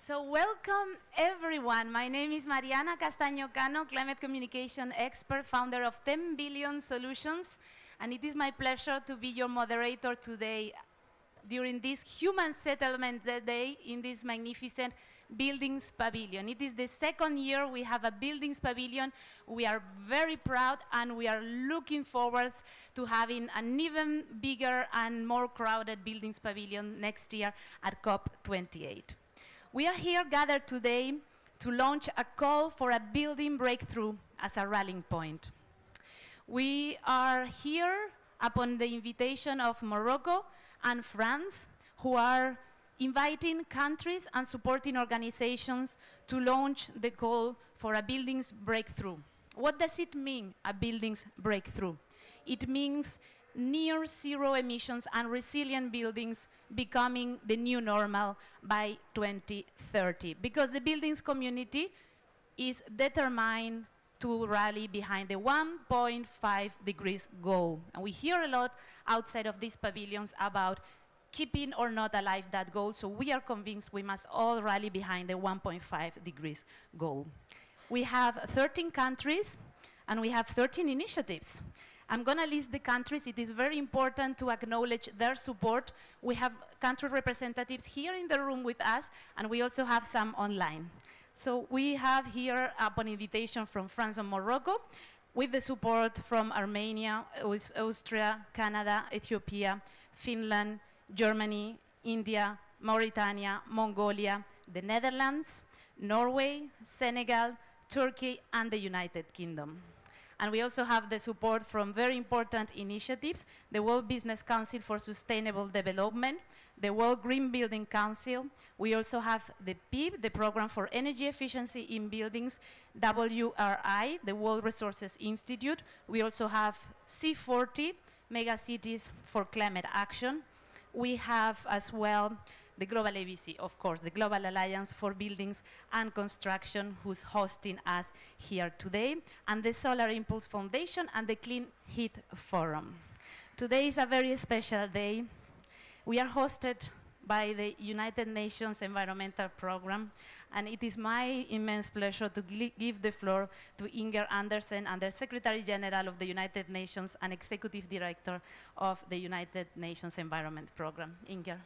So welcome everyone. My name is Mariana Castaño Cano, climate communication expert, founder of 10 Billion Solutions, and it is my pleasure to be your moderator today during this Human Settlement Day in this magnificent Buildings Pavilion. It is the second year we have a Buildings Pavilion. We are very proud and we are looking forward to having an even bigger and more crowded Buildings Pavilion next year at COP28. We are here gathered today to launch a call for a building breakthrough as a rallying point. We are here upon the invitation of Morocco and France, who are inviting countries and supporting organizations to launch the call for a buildings breakthrough. What does it mean, a buildings breakthrough? It means near zero emissions and resilient buildings becoming the new normal by 2030, because the buildings community is determined to rally behind the 1.5 degrees goal. And we hear a lot outside of these pavilions about keeping or not alive that goal, so we are convinced we must all rally behind the 1.5 degrees goal. We have 13 countries and we have 13 initiatives. I'm going to list the countries. It is very important to acknowledge their support. We have country representatives here in the room with us, and we also have some online. So we have here, upon invitation from France and Morocco, with the support from Armenia, Austria, Canada, Ethiopia, Finland, Germany, India, Mauritania, Mongolia, the Netherlands, Norway, Senegal, Turkey, and the United Kingdom. And we also have the support from very important initiatives, the World Business Council for Sustainable Development, the World Green Building Council. We also have the PIB, the Program for Energy Efficiency in Buildings, WRI, the World Resources Institute. We also have C40, Megacities for Climate Action. We have as well the Global ABC, of course, the Global Alliance for Buildings and Construction, who's hosting us here today, and the Solar Impulse Foundation and the Clean Heat Forum. Today is a very special day. We are hosted by the United Nations Environmental Program, and it is my immense pleasure to give the floor to Inger Andersen, Under Secretary General of the United Nations and Executive Director of the United Nations Environment Program. Inger.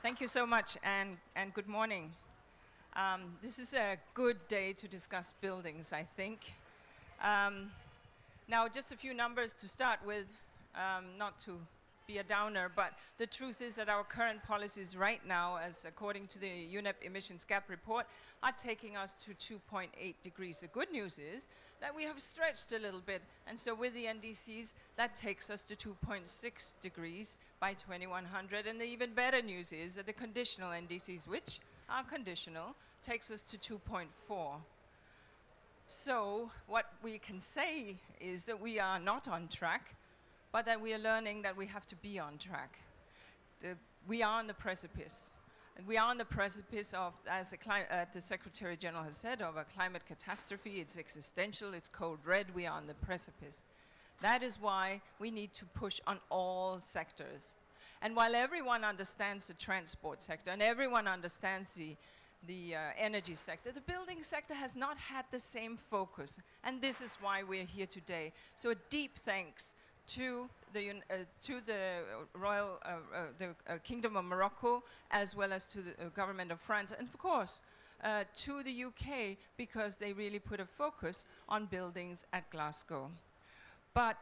Thank you so much, and good morning. This is a good day to discuss buildings, I think. Now, just a few numbers to start with, not to be a downer, but the truth is that our current policies right now, as according to the UNEP emissions gap report, are taking us to 2.8 degrees. The good news is that we have stretched a little bit, and so with the NDCs, that takes us to 2.6 degrees by 2100, and the even better news is that the conditional NDCs, which are conditional, takes us to 2.4. So what we can say is that we are not on track, but that we are learning that we have to be on track. We are on the precipice. And we are on the precipice of, as the Secretary General has said, of a climate catastrophe. It's existential, it's code red, we are on the precipice. That is why we need to push on all sectors. And while everyone understands the transport sector and everyone understands the energy sector, the building sector has not had the same focus. And this is why we're here today. So a deep thanks to the Kingdom of Morocco, as well as to the government of France, and of course to the UK, because they really put a focus on buildings at Glasgow. But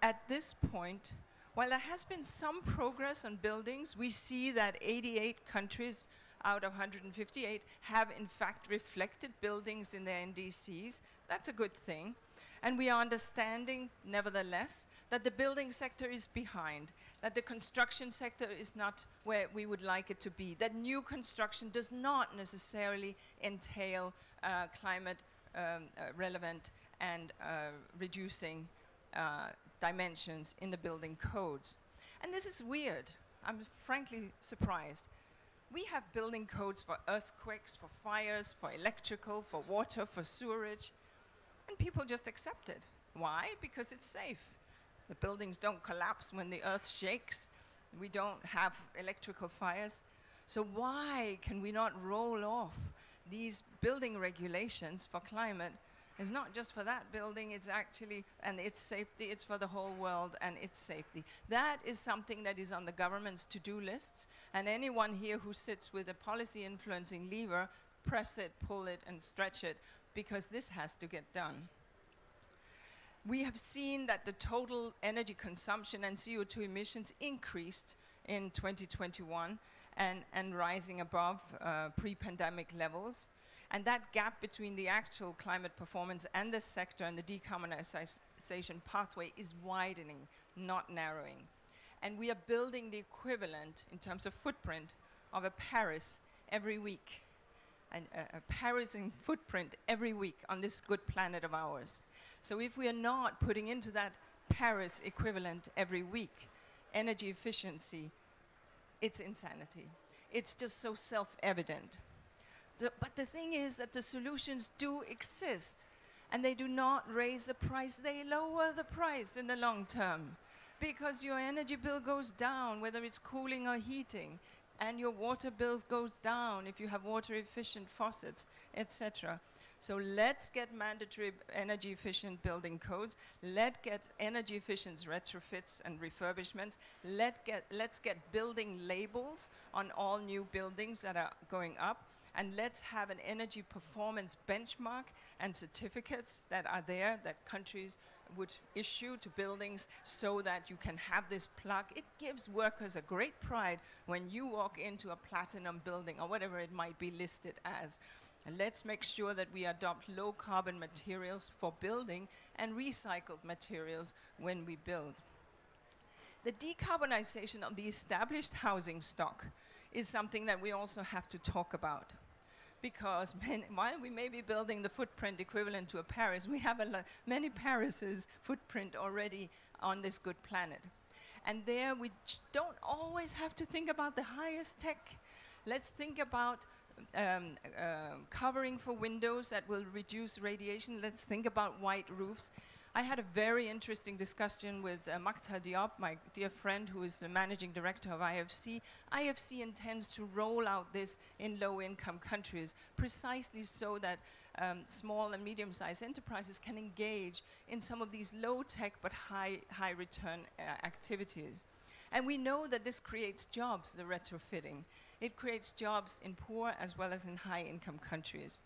at this point, while there has been some progress on buildings, we see that 88 countries out of 158 have in fact reflected buildings in their NDCs. That's a good thing. And we are understanding, nevertheless, that the building sector is behind, that the construction sector is not where we would like it to be, that new construction does not necessarily entail climate relevant and reducing dimensions in the building codes. And this is weird. I'm frankly surprised. We have building codes for earthquakes, for fires, for electrical, for water, for sewerage. And people just accept it. Why? Because it's safe. The buildings don't collapse when the earth shakes. We don't have electrical fires. So why can we not roll off these building regulations for climate? It's not just for that building, it's actually, and its safety, it's for the whole world and its safety. That is something that is on the government's to-do lists, and anyone here who sits with a policy influencing lever, press it, pull it, and stretch it, because this has to get done. We have seen that the total energy consumption and CO2 emissions increased in 2021 and rising above pre-pandemic levels. And that gap between the actual climate performance and the sector and the decarbonization pathway is widening, not narrowing. And we are building the equivalent in terms of footprint of a Paris every week. And a Paris footprint every week on this good planet of ours. So if we are not putting into that Paris equivalent every week energy efficiency, it's insanity. It's just so self-evident. But the thing is that the solutions do exist, and they do not raise the price, they lower the price in the long term, because your energy bill goes down, whether it's cooling or heating, and your water bills goes down if you have water efficient faucets, etc. So let's get mandatory energy efficient building codes, let's get energy efficient retrofits and refurbishments, let's get building labels on all new buildings that are going up, and let's have an energy performance benchmark and certificates that are there that countries would issue to buildings so that you can have this plug. It gives workers a great pride when you walk into a platinum building or whatever it might be listed as. And let's make sure that we adopt low carbon materials for building and recycled materials when we build. The decarbonization of the established housing stock is something that we also have to talk about. Because while we may be building the footprint equivalent to a Paris, we have many Parises' footprint already on this good planet. And there we don't always have to think about the highest tech. Let's think about covering for windows that will reduce radiation. Let's think about white roofs. I had a very interesting discussion with Makta Diop, my dear friend who is the managing director of IFC. IFC intends to roll out this in low-income countries, precisely so that small and medium-sized enterprises can engage in some of these low-tech but high-return activities. And we know that this creates jobs, the retrofitting. It creates jobs in poor as well as in high-income countries.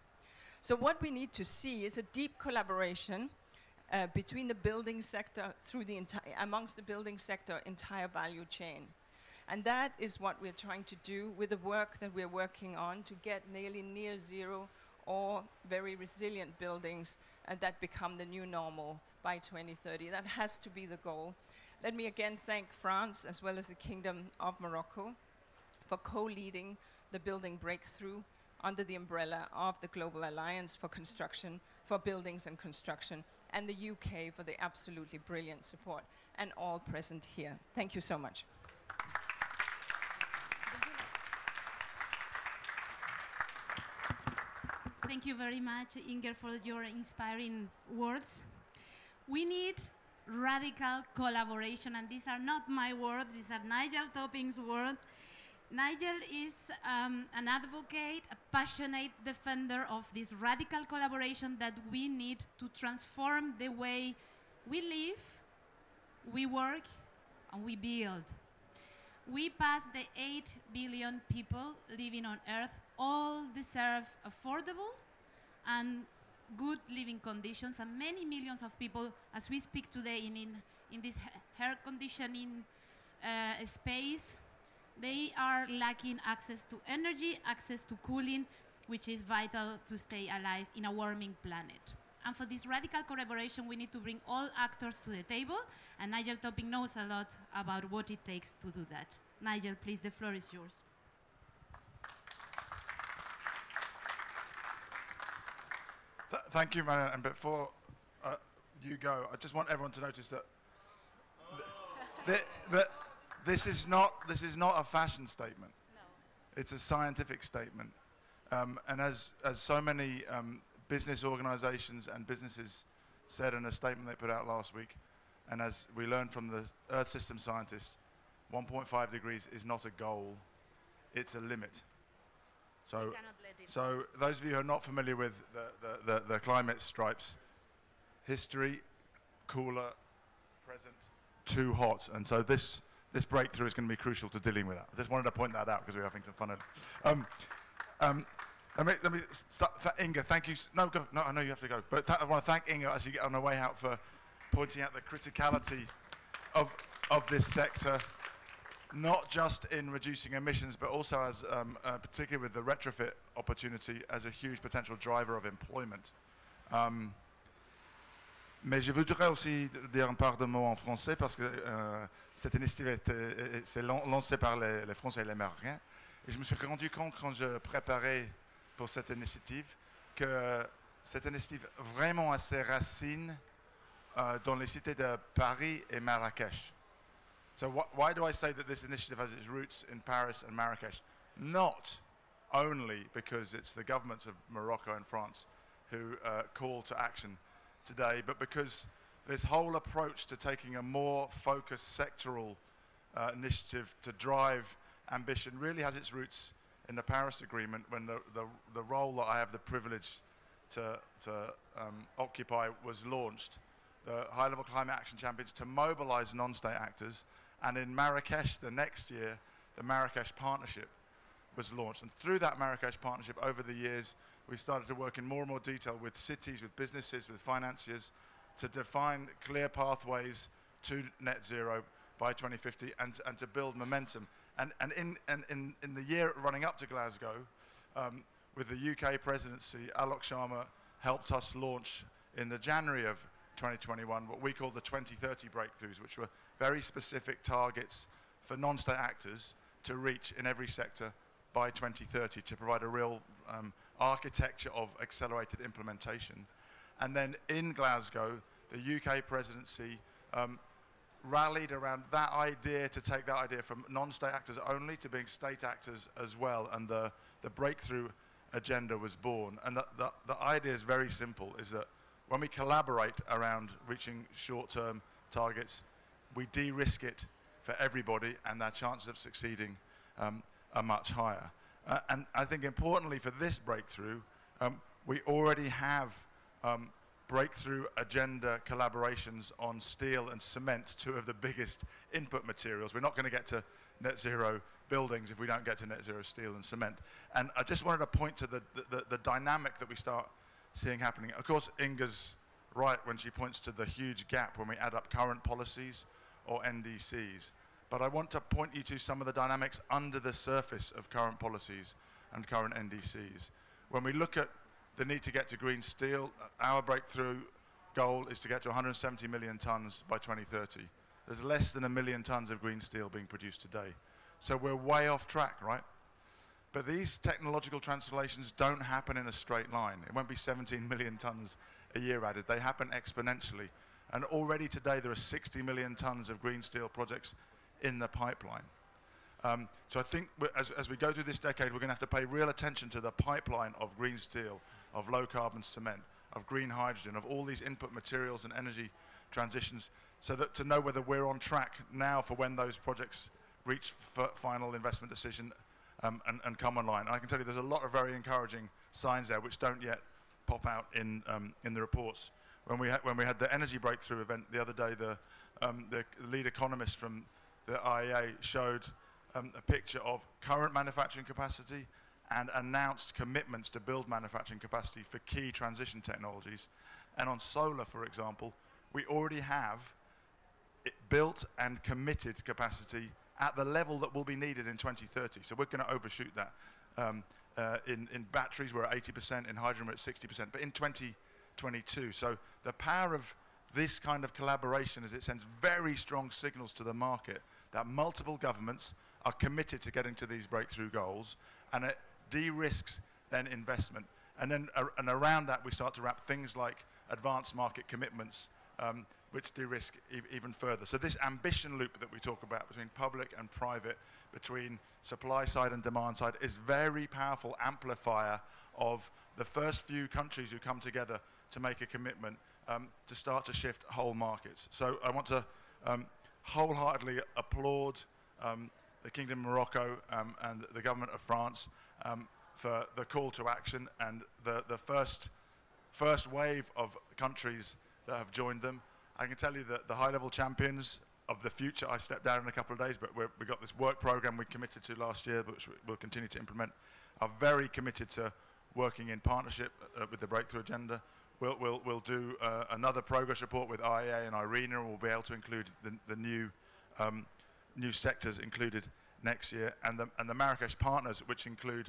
So what we need to see is a deep collaboration between the building sector amongst the building sector entire value chain. And that is what we're trying to do with the work that we're working on to get nearly near zero or very resilient buildings that become the new normal by 2030. That has to be the goal. Let me again thank France as well as the Kingdom of Morocco for co-leading the building breakthrough under the umbrella of the Global Alliance for Construction, for Buildings and Construction, and the UK for the absolutely brilliant support, and all present here. Thank you so much. Thank you very much, Inger, for your inspiring words. We need radical collaboration, and these are not my words, these are Nigel Topping's words. Nigel is an advocate, a passionate defender of this radical collaboration that we need to transform the way we live, we work, and we build. We pass the 8 billion people living on Earth. All deserve affordable and good living conditions, and many millions of people, as we speak today in this air conditioning space, they are lacking access to energy, access to cooling, which is vital to stay alive in a warming planet. And for this radical collaboration, we need to bring all actors to the table, and Nigel Topping knows a lot about what it takes to do that. Nigel, please, the floor is yours. Thank you, Marianne. And before you go, I just want everyone to notice that this is not a fashion statement. No. It's a scientific statement. And as so many business organizations and businesses said in a statement they put out last week, And as we learned from the Earth system scientists, 1.5 degrees is not a goal, it's a limit. So, so those of you who are not familiar with the climate stripes, history, cooler, present, too hot. And so this breakthrough is going to be crucial to dealing with that. I just wanted to point that out because we were having some fun. Let me start. Inga, thank you. No, go. No, I know you have to go. But I want to thank Inga as you get on the way out for pointing out the criticality of this sector, not just in reducing emissions, but also as, particularly with the retrofit opportunity, as a huge potential driver of employment. Mais je voudrais aussi dire un par de mots en français parce que cette initiative c'est lancée par les Français et les Américains. Et je me suis rendu compte quand je préparais pour cette initiative que cette initiative vraiment a ses racines dans les cités de Paris et Marrakech. So why do I say that this initiative has its roots in Paris and Marrakech? Not only because it's the governments of Morocco and France who call to action today, but because this whole approach to taking a more focused sectoral initiative to drive ambition really has its roots in the Paris Agreement, when the role that I have the privilege to occupy was launched. The high-level climate action champions to mobilize non-state actors, and in Marrakesh the next year the Marrakesh Partnership was launched. And through that Marrakesh Partnership over the years we started to work in more and more detail with cities, with businesses, with financiers to define clear pathways to net zero by 2050 and to build momentum. And in the year running up to Glasgow, with the UK presidency, Alok Sharma helped us launch in the January of 2021 what we call the 2030 breakthroughs, which were very specific targets for non-state actors to reach in every sector by 2030 to provide a real architecture of accelerated implementation. And then in Glasgow, the UK presidency rallied around that idea, to take that idea from non-state actors only to being state actors as well, and the breakthrough agenda was born. And the idea is very simple, is that when we collaborate around reaching short-term targets, we de-risk it for everybody, and their chances of succeeding are much higher. And I think importantly for this breakthrough, we already have breakthrough agenda collaborations on steel and cement, two of the biggest input materials. We're not going to get to net zero buildings if we don't get to net zero steel and cement. And I just wanted to point to the dynamic that we start seeing happening. Of course, Inga's right when she points to the huge gap when we add up current policies or NDCs. But I want to point you to some of the dynamics under the surface of current policies and current NDCs. When we look at the need to get to green steel, our breakthrough goal is to get to 170 million tons by 2030. There's less than 1 million tons of green steel being produced today. So we're way off track, right? But these technological transformations don't happen in a straight line. It won't be 17 million tons a year added. They happen exponentially. And already today there are 60 million tons of green steel projects in the pipeline. So I think as we go through this decade, we're going to have to pay real attention to the pipeline of green steel, of low carbon cement, of green hydrogen, of all these input materials and energy transitions, so that to know whether we're on track now for when those projects reach final investment decision and come online. And I can tell you there's a lot of very encouraging signs there which don't yet pop out in the reports. When we had the energy breakthrough event the other day, the lead economist from the IEA showed a picture of current manufacturing capacity and announced commitments to build manufacturing capacity for key transition technologies. And on solar, for example, we already have it built and committed capacity at the level that will be needed in 2030. So we're going to overshoot that. In batteries, we're at 80%, in hydrogen, we're at 60%, but in 2022. So the power of this kind of collaboration is it sends very strong signals to the market that multiple governments are committed to getting to these breakthrough goals, and it de-risks then investment. And then and around that we start to wrap things like advanced market commitments, which de-risk even further. So this ambition loop that we talk about between public and private, between supply side and demand side, is very powerful amplifier of the first few countries who come together to make a commitment to start to shift whole markets. So I want to wholeheartedly applaud the Kingdom of Morocco and the government of France for the call to action and the first wave of countries that have joined them. I can tell you that the high-level champions of the future, I stepped down in a couple of days, but we've got this work program we committed to last year, which we'll continue to implement, are very committed to working in partnership with the Breakthrough Agenda. We'll do another progress report with IEA and IRENA, and we'll be able to include the new sectors included next year, and the Marrakesh partners, which include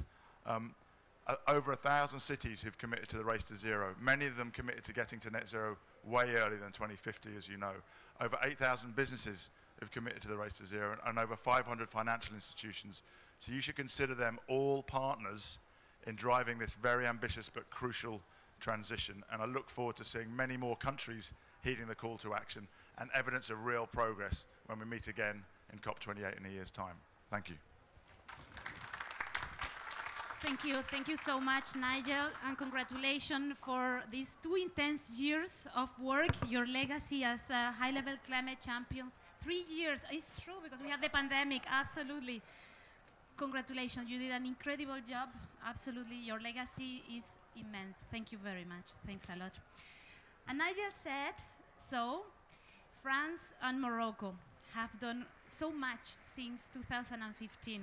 over 1,000 cities who've committed to the race to zero. Many of them committed to getting to net zero way earlier than 2050, as you know. Over 8,000 businesses have committed to the race to zero, and over 500 financial institutions. So you should consider them all partners in driving this very ambitious but crucial transition. And I look forward to seeing many more countries heeding the call to action and evidence of real progress when we meet again in COP28 in a year's time. Thank you. Thank you so much, Nigel, and congratulations for these 2 intense years of work, your legacy as high-level climate champions. 3 years, it's true, because we had the pandemic, absolutely. Congratulations, you did an incredible job, absolutely. Your legacy is immense. Thank you very much, thanks a lot. And Nigel said, so France and Morocco have done so much since 2015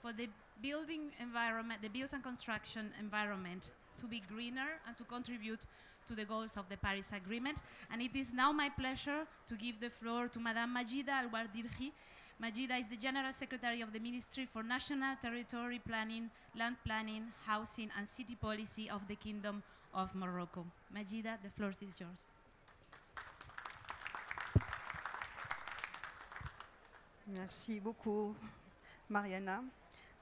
for the building environment, the built and construction environment to be greener and to contribute to the goals of the Paris Agreement. And it is now my pleasure to give the floor to Madame Majida Al-Wardirhi. Majida is the General Secretary of the Ministry for National Territory Planning, Land Planning, Housing and City Policy of the Kingdom of Morocco. Majida, the floor is yours. Merci beaucoup, Mariana.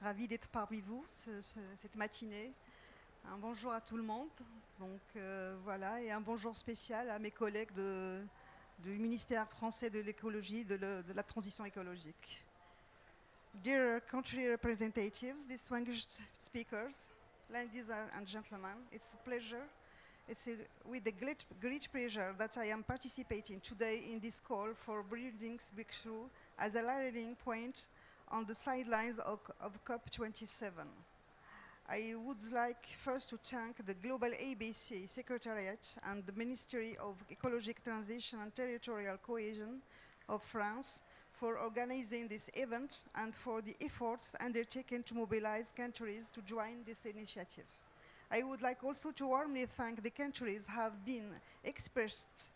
Ravie d'être parmi vous cette matinée. Un bonjour à tout le monde. Donc voilà, et un bonjour spécial à mes collègues du ministère français de l'écologie, de la transition écologique. Dear country representatives, distinguished speakers, ladies and gentlemen, it's a pleasure. It's with a great pleasure that I am participating today in this call for buildings breakthrough as a rallying point on the sidelines of COP27. I would like first to thank the Global ABC Secretariat and the Ministry of Ecological Transition and Territorial Cohesion of France for organizing this event and for the efforts undertaken to mobilize countries to join this initiative. I would like also to warmly thank the countries who have been expressed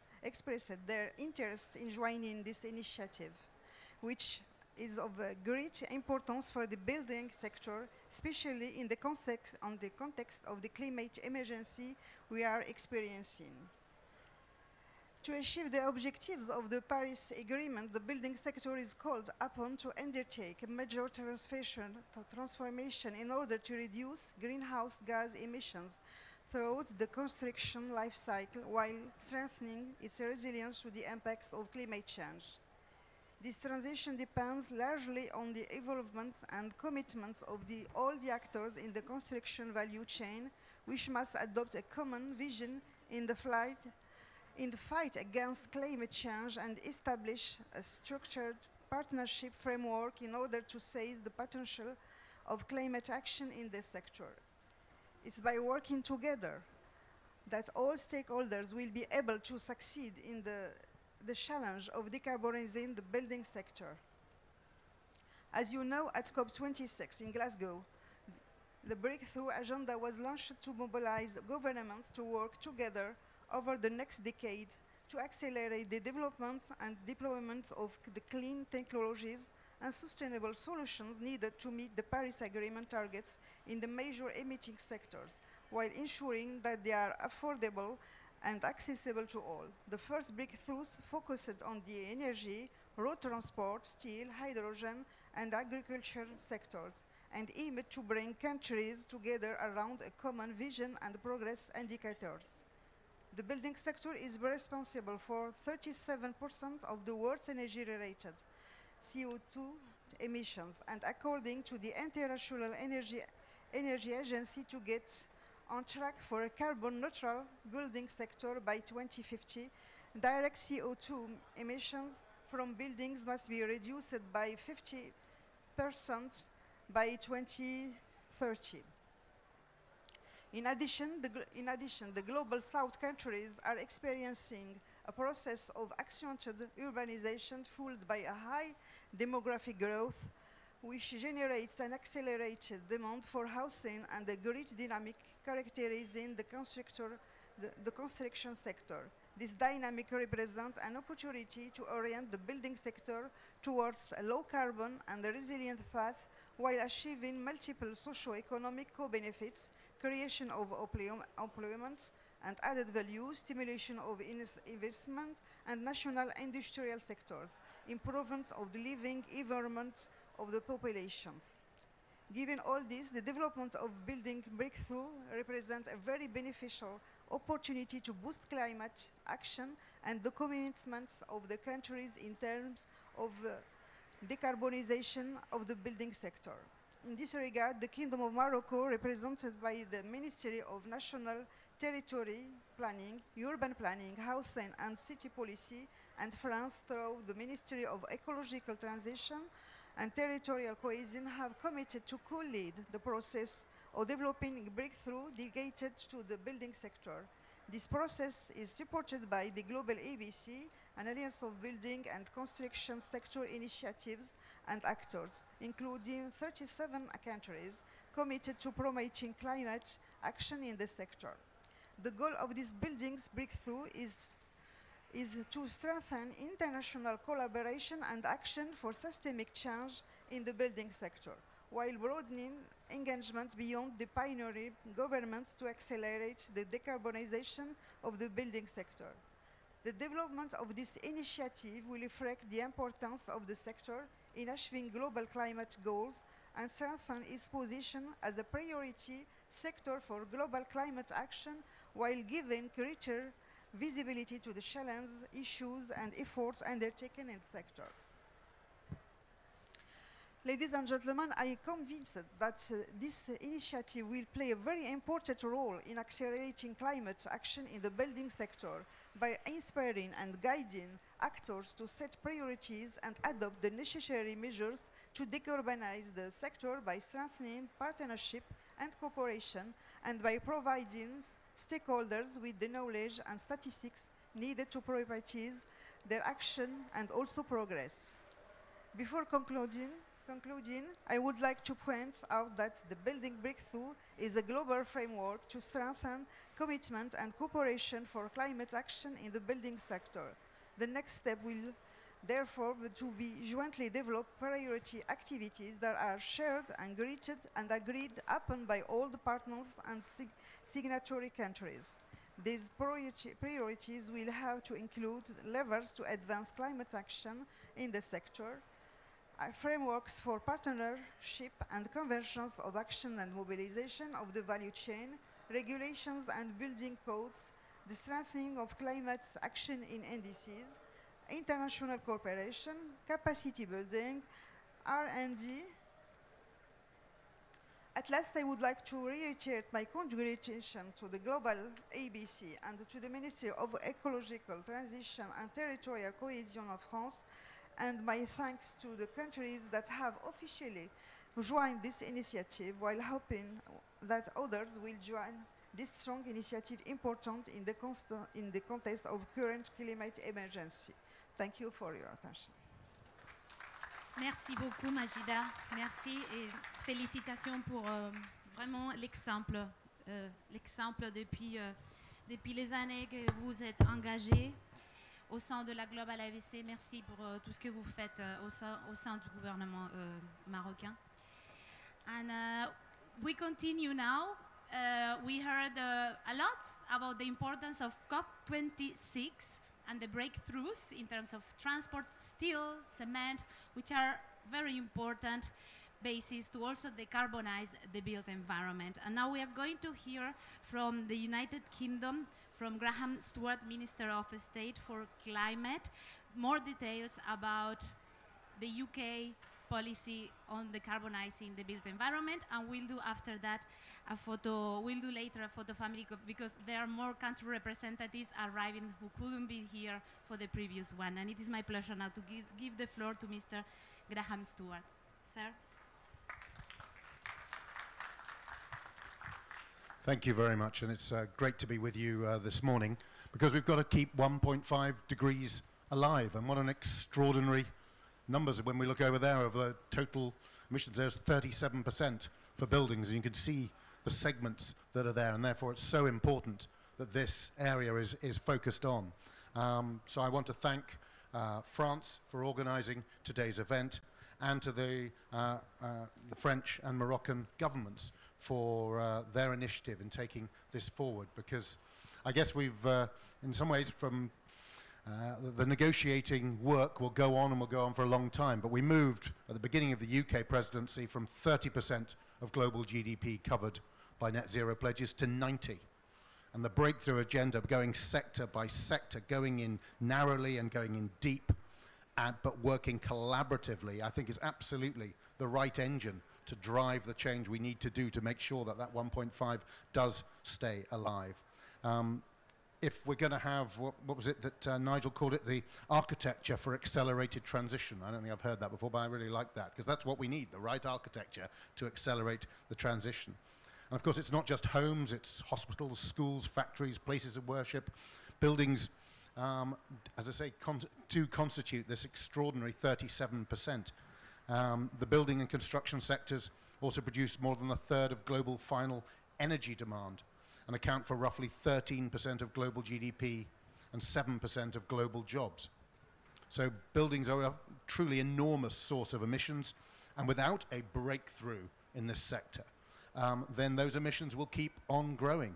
their interest in joining this initiative, which is of great importance for the building sector, especially in the context of the climate emergency we are experiencing. To achieve the objectives of the Paris Agreement, the building sector is called upon to undertake a major transformation in order to reduce greenhouse gas emissions throughout the construction life cycle while strengthening its resilience to the impacts of climate change. This transition depends largely on the involvement and commitments of all the actors in the construction value chain, which must adopt a common vision in the fight against climate change and establish a structured partnership framework in order to seize the potential of climate action in this sector. It's by working together that all stakeholders will be able to succeed in the challenge of decarbonizing the building sector. As you know, at COP26 in Glasgow, the Breakthrough Agenda was launched to mobilize governments to work together over the next decade to accelerate the development and deployment of the clean technologies and sustainable solutions needed to meet the Paris Agreement targets in the major emitting sectors, while ensuring that they are affordable and accessible to all. The first breakthroughs focused on the energy, road transport, steel, hydrogen, and agriculture sectors, and aimed to bring countries together around a common vision and progress indicators. The building sector is responsible for 37% of the world's energy-related CO2 emissions, and according to the International Energy Agency, to get on track for a carbon-neutral building sector by 2050. Direct CO2 emissions from buildings must be reduced by 50% by 2030. In addition, the global South countries are experiencing a process of accentuated urbanization fueled by a high demographic growth, which generates an accelerated demand for housing and a great dynamic characterizing the construction sector. This dynamic represents an opportunity to orient the building sector towards a low carbon and a resilient path while achieving multiple socio-economic co-benefits, creation of employment and added value, stimulation of investment and national industrial sectors, improvement of the living environment of the populations. Given all this, the development of building breakthrough represents a very beneficial opportunity to boost climate action and the commitments of the countries in terms of decarbonization of the building sector. In this regard, the Kingdom of Morocco, represented by the Ministry of National Territory Planning, Urban Planning, Housing and City Policy, and France through the Ministry of Ecological Transition and Territorial Cohesion, have committed to co-lead the process of developing breakthrough dedicated to the building sector. This process is supported by the Global ABC, an alliance of building and construction sector initiatives and actors, including 37 countries committed to promoting climate action in the sector. The goal of this buildings breakthrough is to strengthen international collaboration and action for systemic change in the building sector, while broadening engagement beyond the pioneering governments to accelerate the decarbonization of the building sector. The development of this initiative will reflect the importance of the sector in achieving global climate goals and strengthen its position as a priority sector for global climate action while giving greater visibility to the challenges, issues and efforts undertaken in the sector. Ladies and gentlemen, I am convinced that this initiative will play a very important role in accelerating climate action in the building sector by inspiring and guiding actors to set priorities and adopt the necessary measures to decarbonize the sector by strengthening partnership and cooperation and by providing stakeholders with the knowledge and statistics needed to prioritize their action and also progress. Before concluding, I would like to point out that the Building Breakthrough is a global framework to strengthen commitment and cooperation for climate action in the building sector. The next step will therefore be to jointly develop priority activities that are shared and agreed upon by all the partners and signatory countries. These priorities will have to include levers to advance climate action in the sector, frameworks for partnership and conventions of action and mobilization of the value chain, regulations and building codes, the strengthening of climate action in NDCs, international cooperation, capacity building, R&D. At last, I would like to reiterate my congratulations to the Global ABC and to the Ministry of Ecological Transition and Territorial Cohesion of France, and my thanks to the countries that have officially joined this initiative, while hoping that others will join this strong initiative important in the context of current climate emergency. Thank you for your attention. Merci beaucoup, Majida. Merci et félicitations pour vraiment l'exemple depuis les années que vous êtes engagés au sein de la Global ABC. Merci pour tout ce que vous faites au sein du gouvernement marocain. And we continue now. We heard a lot about the importance of COP26 and the breakthroughs in terms of transport, steel, cement, which are very important basis to also decarbonize the built environment. And now we are going to hear from the United Kingdom, from Graham Stewart, Minister of State for Climate, more details about the UK policy on decarbonizing the built environment, and we'll do after that a photo, we'll do later a photo family because there are more country representatives arriving who couldn't be here for the previous one. And it is my pleasure now to give the floor to Mr. Graham Stewart. Sir. Thank you very much, and it's great to be with you this morning, because we've got to keep 1.5 degrees alive, and what an extraordinary numbers when we look over there of the total emissions. There's 37% for buildings, and you can see the segments that are there, and therefore it's so important that this area is focused on. So I want to thank France for organizing today's event, and to the French and Moroccan governments for their initiative in taking this forward, because I guess we've, in some ways, from the negotiating work will go on and will go on for a long time, but we moved at the beginning of the UK presidency from 30% of global GDP covered by net zero pledges to 90%. And the breakthrough agenda going sector by sector, going in narrowly and going in deep, but working collaboratively, I think is absolutely the right engine to drive the change we need to do to make sure that that 1.5 does stay alive. If we're going to have, what was it that Nigel called it, the architecture for accelerated transition. I don't think I've heard that before, but I really like that, because that's what we need, the right architecture to accelerate the transition. And of course, it's not just homes, it's hospitals, schools, factories, places of worship, buildings, as I say, do constitute this extraordinary 37%. The building and construction sectors also produce more than a third of global final energy demand and account for roughly 13% of global GDP and 7% of global jobs. So buildings are a truly enormous source of emissions, and without a breakthrough in this sector, then those emissions will keep on growing.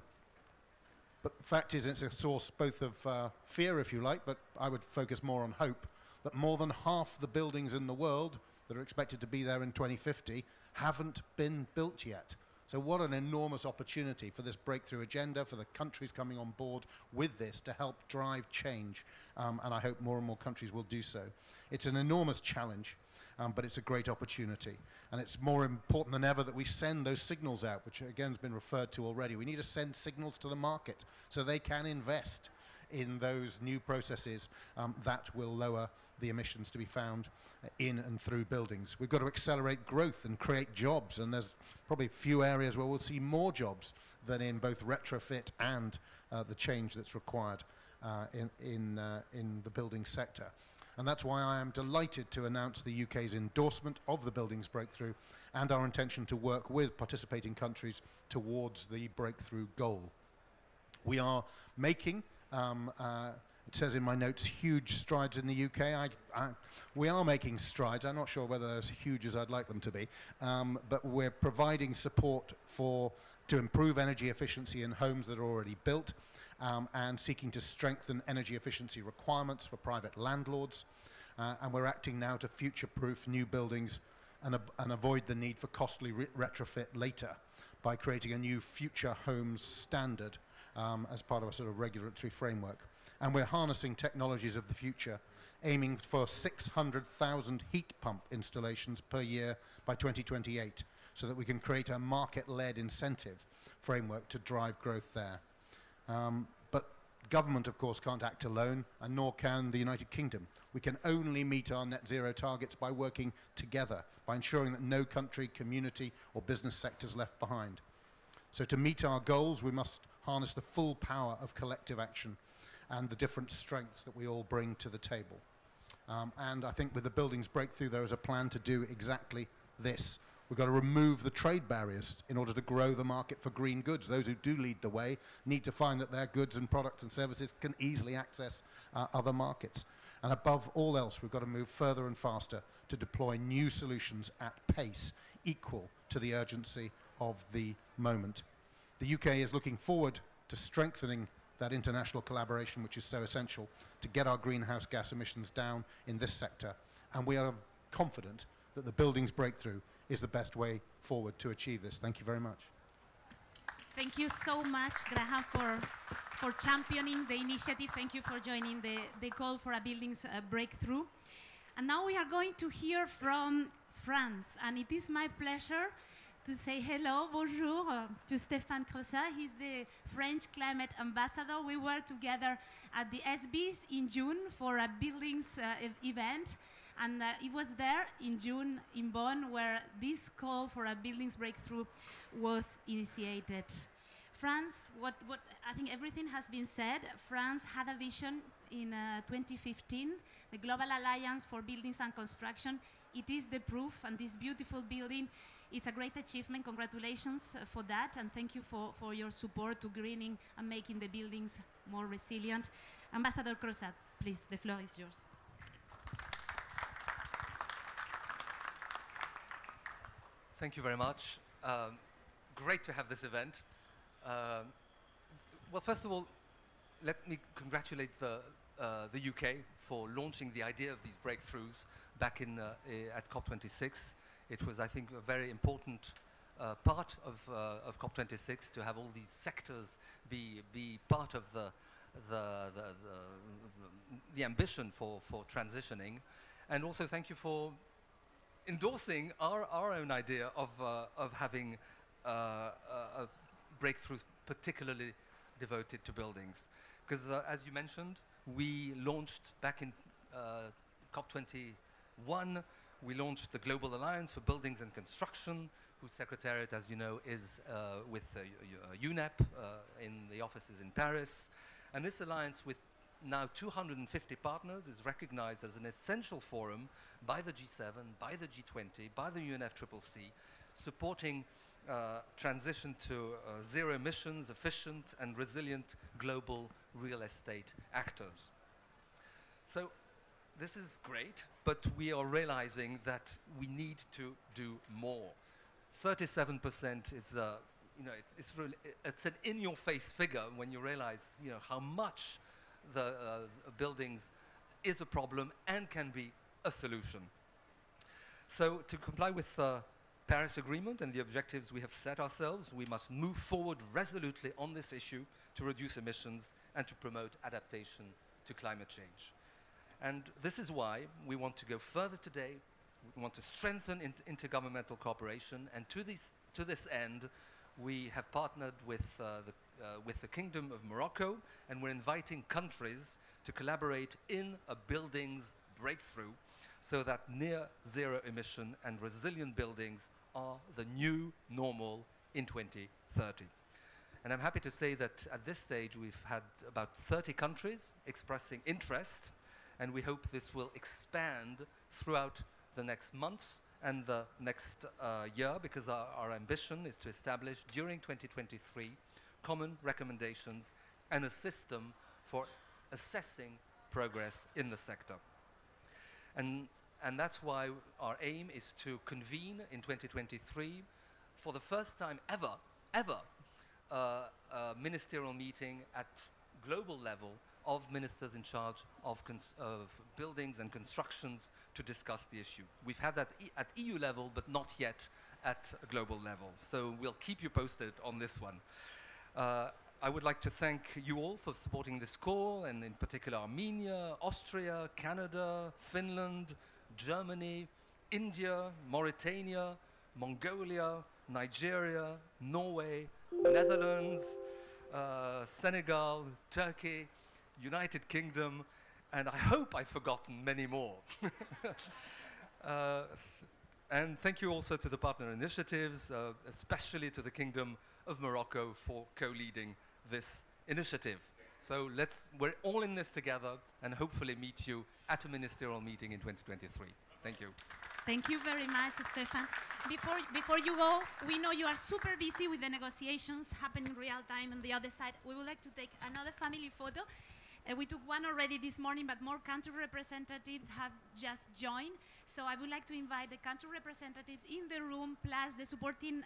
But the fact is, it's a source both of fear, if you like, but I would focus more on hope, that more than half the buildings in the world that are expected to be there in 2050 haven't been built yet. So what an enormous opportunity for this breakthrough agenda, for the countries coming on board with this to help drive change, and I hope more and more countries will do so. It's an enormous challenge, but it's a great opportunity. And it's more important than ever that we send those signals out, which again has been referred to already. We need to send signals to the market so they can invest in those new processes that will lower the emissions to be found in and through buildings. We've got to accelerate growth and create jobs, and there's probably few areas where we'll see more jobs than in both retrofit and the change that's required in the building sector. And that's why I am delighted to announce the UK's endorsement of the Buildings Breakthrough and our intention to work with participating countries towards the breakthrough goal. We are making, it says in my notes, huge strides in the UK. We are making strides. I'm not sure whether they're as huge as I'd like them to be, but we're providing support to improve energy efficiency in homes that are already built, and seeking to strengthen energy efficiency requirements for private landlords. And we're acting now to future-proof new buildings and avoid the need for costly retrofit later by creating a new future homes standard as part of a sort of regulatory framework. And we're harnessing technologies of the future, aiming for 600,000 heat pump installations per year by 2028, so that we can create a market-led incentive framework to drive growth there. But government, of course, can't act alone, and nor can the United Kingdom. We can only meet our net zero targets by working together, by ensuring that no country, community, or business sector is left behind. So to meet our goals, we must harness the full power of collective action and the different strengths that we all bring to the table. And I think with the Buildings Breakthrough, there is a plan to do exactly this. We've got to remove the trade barriers in order to grow the market for green goods. Those who do lead the way need to find that their goods and products and services can easily access other markets. And above all else, we've got to move further and faster to deploy new solutions at pace equal to the urgency of the moment. The UK is looking forward to strengthening that international collaboration, which is so essential to get our greenhouse gas emissions down in this sector. And we are confident that the Buildings Breakthrough is the best way forward to achieve this. Thank you very much. Thank you so much, Graham, for championing the initiative. Thank you for joining the call for a Buildings Breakthrough. And now we are going to hear from France. And it is my pleasure to say hello, bonjour, to Stéphane Creussat. He's the French climate ambassador. We were together at the SBs in June for a buildings event. And it was there in June in Bonn where this call for a buildings breakthrough was initiated. France, what I think everything has been said. France had a vision in 2015, the Global Alliance for Buildings and Construction. It is the proof, and this beautiful building, it's a great achievement. Congratulations for that, and thank you for your support to greening and making the buildings more resilient. Ambassador Creussat, please, the floor is yours. Thank you very much. Great to have this event. Well, first of all, let me congratulate the UK for launching the idea of these breakthroughs back in at COP26. It was, I think, a very important part of COP26 to have all these sectors be part of the ambition for transitioning, and also thank you for endorsing our own idea of having a breakthrough particularly devoted to buildings. Because as you mentioned, we launched back in COP21, we launched the Global Alliance for Buildings and Construction, whose secretariat, as you know, is with UNEP in the offices in Paris. And this alliance, with now 250 partners, is recognized as an essential forum by the G7, by the G20, by the UNFCCC, supporting transition to zero emissions, efficient and resilient global real estate actors. So this is great, but we are realizing that we need to do more. 37% is, it's an in-your-face figure when you realize, how much the buildings is a problem and can be a solution. So to comply with the Paris Agreement and the objectives we have set ourselves, we must move forward resolutely on this issue to reduce emissions and to promote adaptation to climate change. And this is why we want to go further today. We want to strengthen intergovernmental cooperation, and to this end, we have partnered with the Kingdom of Morocco, and we're inviting countries to collaborate in a buildings breakthrough so that near zero emission and resilient buildings are the new normal in 2030. And I'm happy to say that at this stage we've had about 30 countries expressing interest, and we hope this will expand throughout the next months and the next year, because our ambition is to establish during 2023 common recommendations and a system for assessing progress in the sector. And that's why our aim is to convene in 2023 for the first time ever, a ministerial meeting at global level of ministers in charge of buildings and constructions to discuss the issue. We've had that at EU level, but not yet at a global level. So we'll keep you posted on this one. I would like to thank you all for supporting this call, and in particular Armenia, Austria, Canada, Finland, Germany, India, Mauritania, Mongolia, Nigeria, Norway, Netherlands, Senegal, Turkey, United Kingdom, and I hope I've forgotten many more. And thank you also to the partner initiatives, especially to the Kingdom of Morocco for co-leading this initiative. So we're all in this together, and hopefully meet you at a ministerial meeting in 2023. Thank you. Thank you very much, Stefan. Before you go, we know you are super busy with the negotiations happening real time on the other side. We would like to take another family photo. We took one already this morning, but more country representatives have just joined. So I would like to invite the country representatives in the room, plus the supporting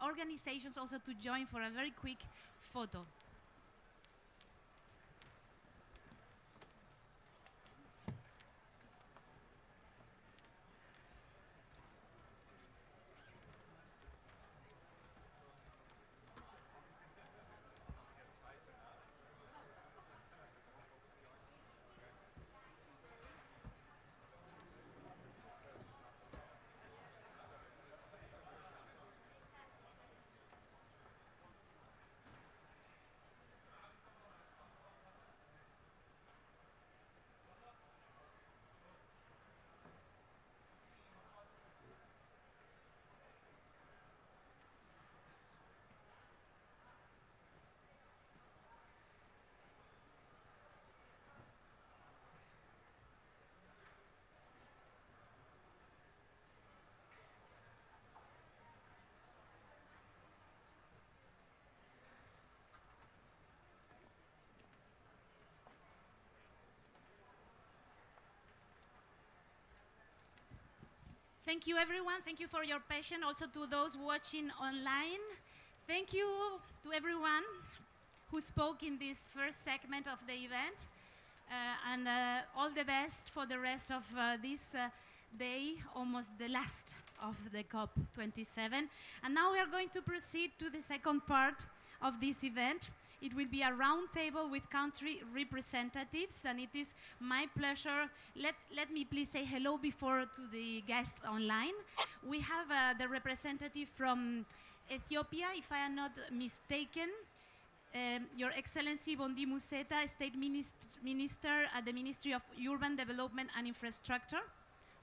organizations also to join for a very quick photo. Thank you, everyone. Thank you for your patience. Also to those watching online. Thank you to everyone who spoke in this first segment of the event. And all the best for the rest of this day, almost the last of the COP27. And now we are going to proceed to the second part of this event. It will be a round table with country representatives, and it is my pleasure. Let me please say hello before to the guests online. We have the representative from Ethiopia, if I am not mistaken. Your Excellency Bondi Museta, State Minister at the Ministry of Urban Development and Infrastructure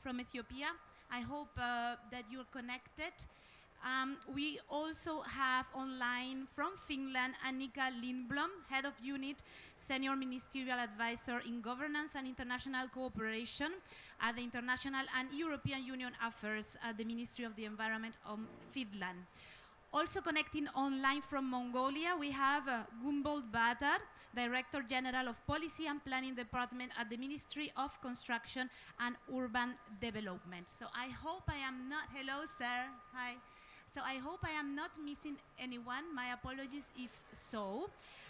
from Ethiopia. I hope that you're connected. We also have online from Finland Annika Lindblom, Head of Unit, Senior Ministerial Advisor in Governance and International Cooperation at the International and European Union Affairs at the Ministry of the Environment of Finland. Also connecting online from Mongolia, we have Gumbold Batar, Director General of Policy and Planning Department at the Ministry of Construction and Urban Development. So I hope I am not, hello sir, hi. So I hope I am not missing anyone. My apologies if so.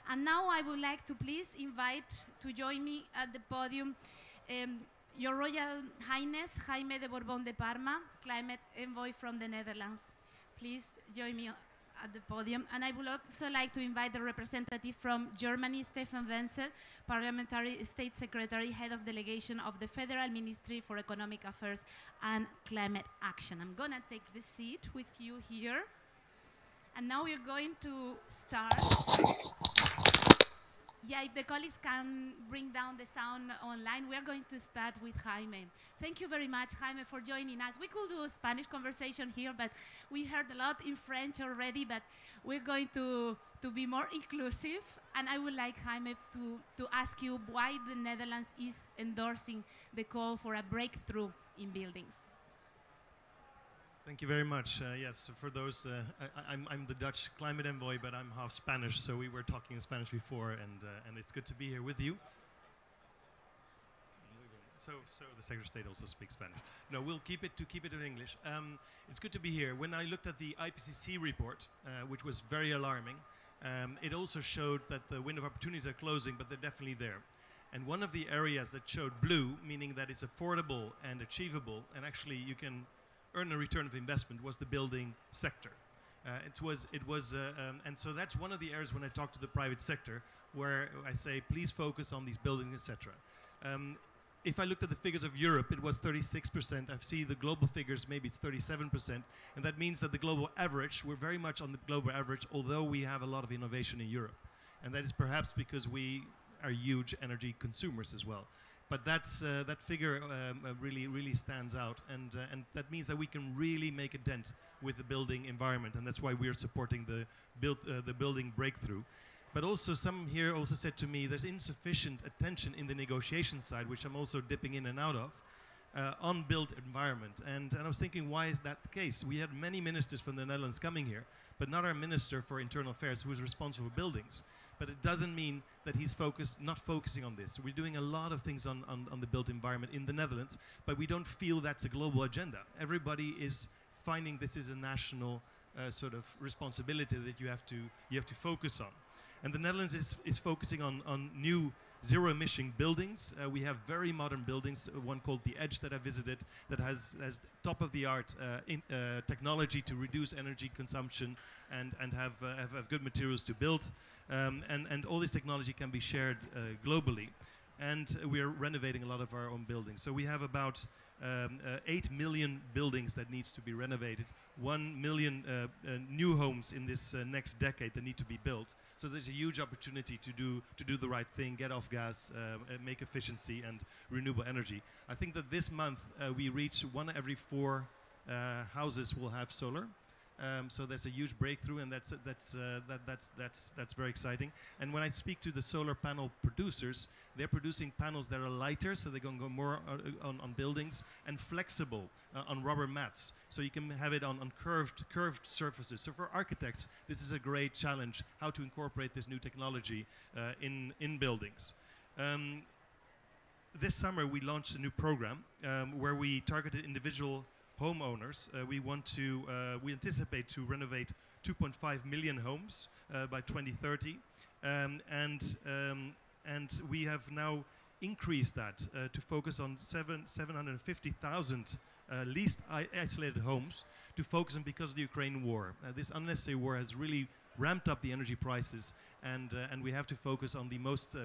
And now I would like to please invite to join me at the podium Your Royal Highness Jaime de Borbón de Parma, Climate Envoy from the Netherlands. Please join me at the podium. And I would also like to invite the representative from Germany, Stefan Wenzel, Parliamentary State Secretary, Head of Delegation of the Federal Ministry for Economic Affairs and Climate Action. I'm going to take the seat with you here. And now we're going to start. Yeah, if the colleagues can bring down the sound online, we are going to start with Jaime. Thank you very much, Jaime, for joining us. We could do a Spanish conversation here, but we heard a lot in French already, but we're going to be more inclusive. And I would like, Jaime, to ask you why the Netherlands is endorsing the call for a breakthrough in buildings. Thank you very much. Yes, for those, I'm the Dutch climate envoy, but I'm half Spanish, so we were talking in Spanish before, and it's good to be here with you. So the Secretary of State also speaks Spanish. No, we'll keep it in English. It's good to be here. When I looked at the IPCC report, which was very alarming, it also showed that the window of opportunities are closing, but they're definitely there. And one of the areas that showed blue, meaning that it's affordable and achievable, and actually you can earn a return of investment, was the building sector. And so that's one of the areas when I talk to the private sector where I say, please focus on these buildings, etc. If I looked at the figures of Europe, it was 36%. I see the global figures, maybe it's 37%. And that means that the global average, we're very much on the global average, although we have a lot of innovation in Europe. And that is perhaps because we are huge energy consumers as well. But that figure really stands out, and that means that we can really make a dent with the building environment, and that's why we are supporting the building breakthrough. But also, some here also said to me there's insufficient attention in the negotiation side, which I'm also dipping in and out of, on built environment. And I was thinking, why is that the case? We had many ministers from the Netherlands coming here, but not our Minister for Internal Affairs, who is responsible for buildings. But it doesn't mean that he's not focusing on this. We're doing a lot of things on the built environment in the Netherlands, but we don't feel that's a global agenda. Everybody is finding this is a national sort of responsibility that you have to focus on. And the Netherlands is focusing on new zero-emission buildings. We have very modern buildings, one called The Edge that I visited, that has top-of-the-art technology to reduce energy consumption and have good materials to build. And all this technology can be shared globally. And we are renovating a lot of our own buildings. So we have about 8 million buildings that needs to be renovated, 1 million new homes in this next decade that need to be built. So there's a huge opportunity to do the right thing, get off gas, make efficiency and renewable energy. I think that this month we reach 1 every 4 houses will have solar. So there's a huge breakthrough, and that's very exciting. And when I speak to the solar panel producers, they're producing panels that are lighter, so they're going to go more on buildings, and flexible on rubber mats, so you can have it on curved surfaces. So for architects, this is a great challenge, how to incorporate this new technology in buildings. This summer we launched a new program where we targeted individual homeowners. We anticipate to renovate 2.5 million homes by 2030, and we have now increased that to focus on 750,000 least isolated homes to focus on because of the Ukraine war. This unnecessary war has really ramped up the energy prices, and we have to focus on the most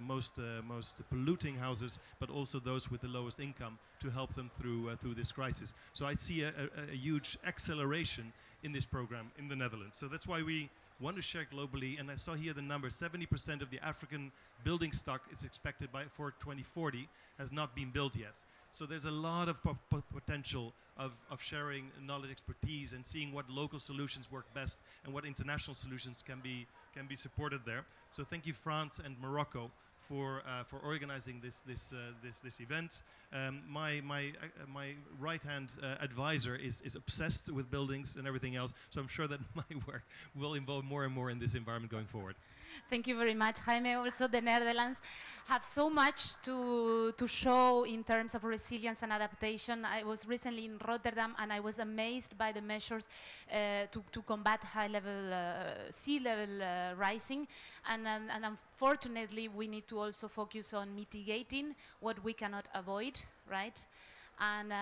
polluting houses, but also those with the lowest income to help them through this crisis. So I see a huge acceleration in this program in the Netherlands. So that's why we want to share globally, and I saw here the number, 70% of the African building stock is expected for 2040 has not been built yet. So there's a lot of potential of sharing knowledge, expertise, and seeing what local solutions work best and what international solutions can be supported there. So thank you, France and Morocco, for organizing this event. My right-hand advisor is obsessed with buildings and everything else, so I'm sure that my work will involve more and more in this environment going forward. Thank you very much, Jaime. Also, the Netherlands have so much to show in terms of resilience and adaptation. I was recently in Rotterdam, and I was amazed by the measures to combat sea level rising. And unfortunately, we need to also focus on mitigating what we cannot avoid, right? And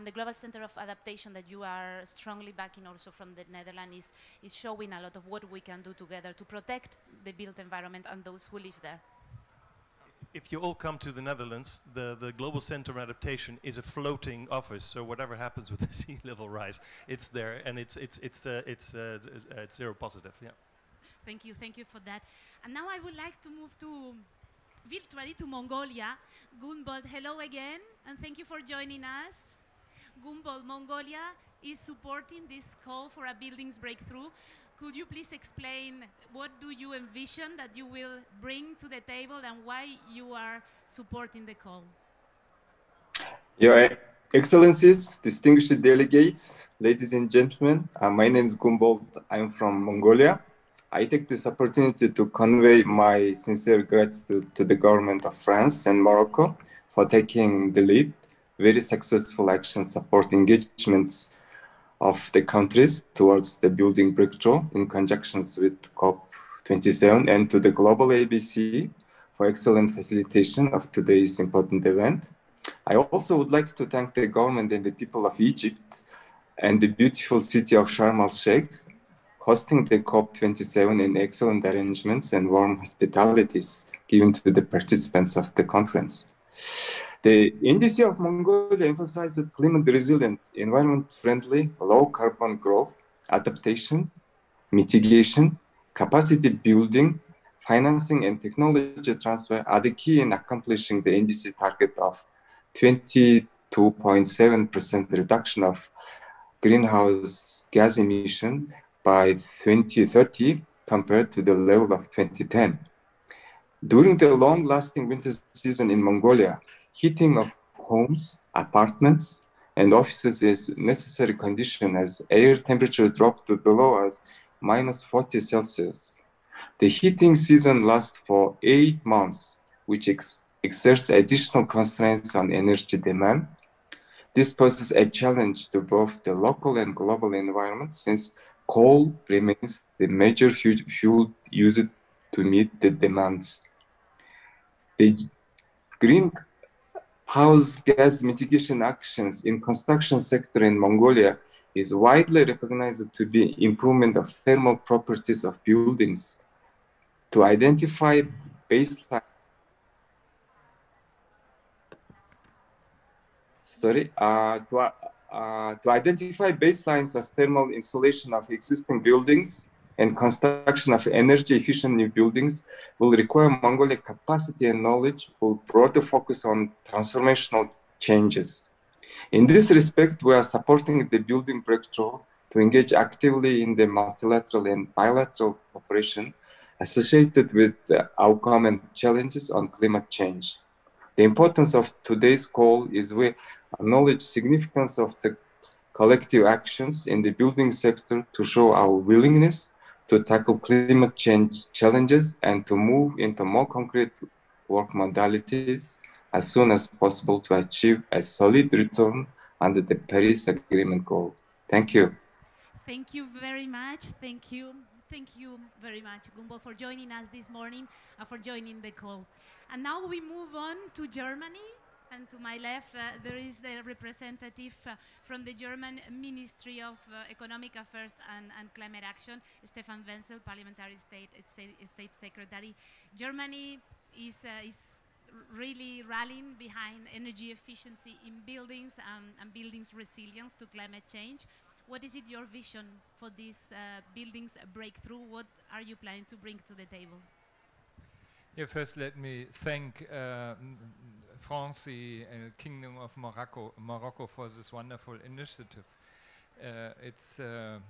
the Global Center of Adaptation that you are strongly backing also from the Netherlands is showing a lot of what we can do together to protect the built environment and those who live there. If you all come to the Netherlands, the Global Center of Adaptation is a floating office. So whatever happens with the sea level rise, it's there, and it's zero positive. Yeah. Thank you for that. And now I would like to move virtually to Mongolia. Gunbold, hello again, and thank you for joining us. Gunbold, Mongolia is supporting this call for a buildings breakthrough. Could you please explain what do you envision that you will bring to the table and why you are supporting the call? Your Excellencies, distinguished delegates, ladies and gentlemen, my name is Gunbold. I'm from Mongolia. I take this opportunity to convey my sincere gratitude to the government of France and Morocco for taking the lead. Very successful action support engagements of the countries towards the building breakthrough in conjunction with COP27, and to the Global ABC for excellent facilitation of today's important event. I also would like to thank the government and the people of Egypt and the beautiful city of Sharm el-Sheikh hosting the COP27 in excellent arrangements and warm hospitalities given to the participants of the conference. The Embassy of Mongolia emphasized climate resilient, environment-friendly, low-carbon growth, adaptation, mitigation, capacity building, financing, and technology transfer are the key in accomplishing the NDC target of 22.7% reduction of greenhouse gas emission by 2030 compared to the level of 2010. During the long-lasting winter season in Mongolia, heating of homes, apartments, and offices is a necessary condition as air temperature dropped to below as -40 Celsius. The heating season lasts for 8 months, which exerts additional constraints on energy demand. This poses a challenge to both the local and global environment, since coal remains the major fuel used to meet the demands. The greenhouse gas mitigation actions in construction sector in Mongolia is widely recognized to be improvement of thermal properties of buildings. To identify baseline to identify baselines of thermal insulation of existing buildings and construction of energy efficient new buildings will require Mongolia capacity and knowledge, will broader focus on transformational changes. In this respect, we are supporting the building breakthrough to engage actively in the multilateral and bilateral cooperation associated with our common challenges on climate change. The importance of today's call is we acknowledge significance of the collective actions in the building sector to show our willingness to tackle climate change challenges and to move into more concrete work modalities as soon as possible to achieve a solid return under the Paris Agreement goal. Thank you. Thank you very much. Thank you. Thank you very much, Gumbo, for joining us this morning and for joining the call. And now we move on to Germany. And to my left, there is the representative from the German Ministry of Economic Affairs and Climate Action, Stefan Wenzel, Parliamentary State Secretary. Germany is really rallying behind energy efficiency in buildings and buildings resilience to climate change. What is it your vision for this buildings breakthrough? What are you planning to bring to the table? Yeah, first let me thank France, the Kingdom of Morocco for this wonderful initiative. It's a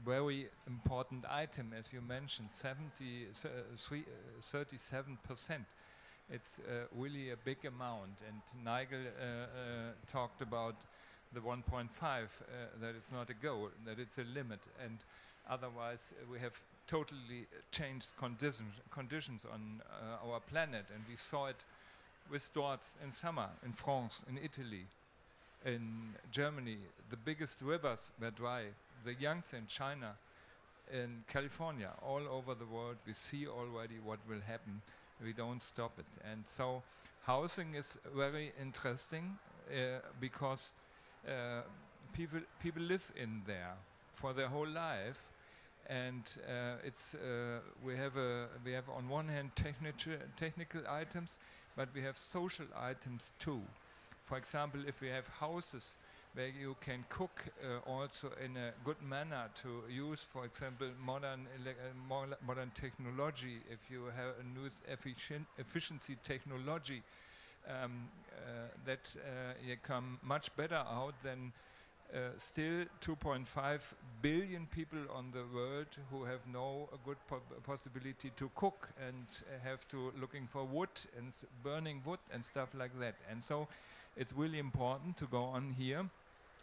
very important item, as you mentioned, 37%. It's really a big amount, and Nigel talked about the 1.5, that it's not a goal, that it's a limit, and otherwise we have totally changed conditions on our planet, and we saw it with droughts in summer in France, in Italy, in Germany. The biggest rivers were dry. The Yangtze in China, in California, all over the world, we see already what will happen. We don't stop it. And so housing is very interesting because people live in there for their whole life, and we have on one hand technical items, but we have social items too. For example, if we have houses where you can cook also in a good manner to use, for example, modern technology, if you have a use efficiency technology, that you come much better out than still 2.5 billion people on the world who have no good possibility to cook and have to looking for wood and burning wood and stuff like that. And so it's really important to go on here.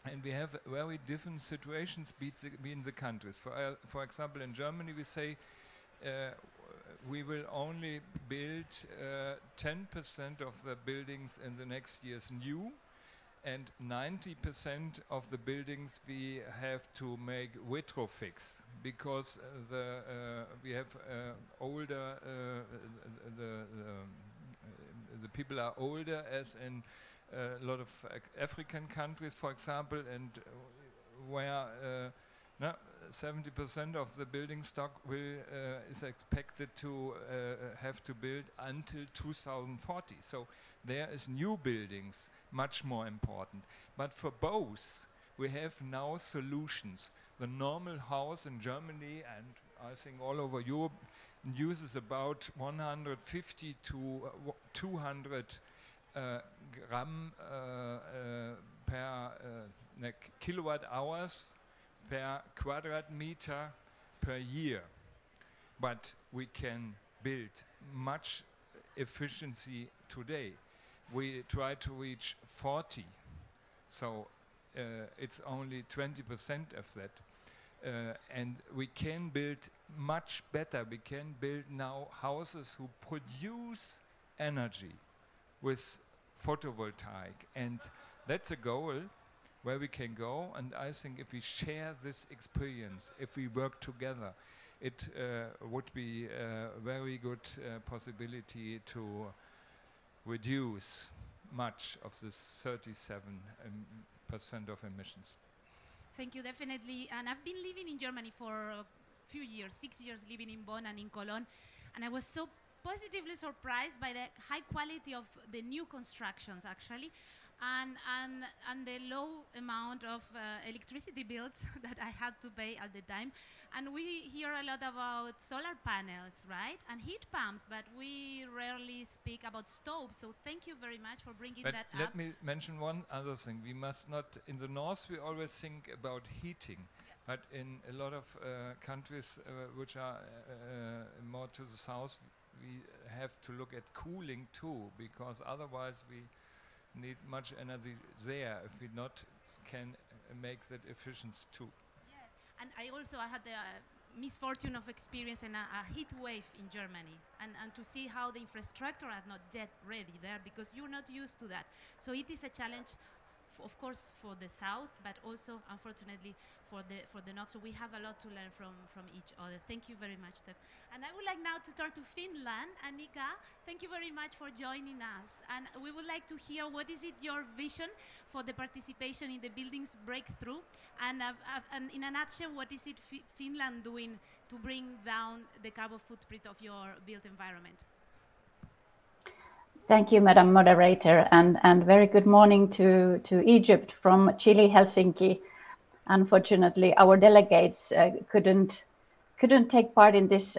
And we have very different situations between the countries. For example, in Germany we say we will only build 10% of the buildings in the next years new, and 90% of the buildings we have to make retrofix, because we have older, the people are older, as in a lot of African countries, for example, and where 70% of the building stock is expected to have to build until 2040. So there is new buildings much more important. But for both, we have now solutions. The normal house in Germany, and I think all over Europe, uses about 150 to 200 gram per kilowatt hours per quadrat meter per year. But we can build much efficiency today. We try to reach 40, so it's only 20% of that. And we can build much better. We can build now houses who produce energy with photovoltaic, and that's a goal where we can go. And I think if we share this experience, if we work together, it would be a very good possibility to reduce much of this 37% of emissions. Thank you, definitely. And I've been living in Germany for a few years, 6 years living in Bonn and in Cologne, and I was so positively surprised by the high quality of the new constructions, actually, and the low amount of electricity bills that I had to pay at the time. And we hear a lot about solar panels, right, and heat pumps, but we rarely speak about stoves. So thank you very much for bringing that up. Let me mention one other thing. We must not, in the north we always think about heating, yes, but in a lot of countries which are more to the south, we have to look at cooling too, because otherwise we need much energy there if we not can make that efficient too. Yes, and I had the misfortune of experiencing a heat wave in Germany, and to see how the infrastructure are not yet ready there, because you're not used to that. So it is a challenge of course, for the south, but also, unfortunately, for the north. So we have a lot to learn from each other. Thank you very much, Steph. And I would like now to turn to Finland. Annika, thank you very much for joining us. And we would like to hear what is it your vision for the participation in the buildings breakthrough, and in a nutshell, what is it Finland doing to bring down the carbon footprint of your built environment? Thank you, Madam Moderator, and very good morning to Egypt from Chile, Helsinki. Unfortunately, our delegates couldn't take part in this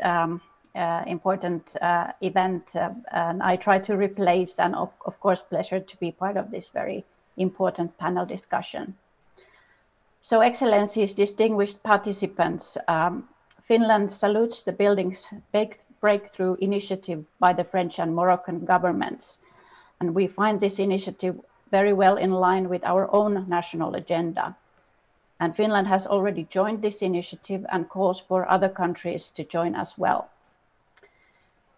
important event, and I try to replace, and of course, pleasure to be part of this very important panel discussion. So, Excellencies, distinguished participants, Finland salutes the buildings breakthrough initiative by the French and Moroccan governments, and we find this initiative very well in line with our own national agenda. And Finland has already joined this initiative and calls for other countries to join as well.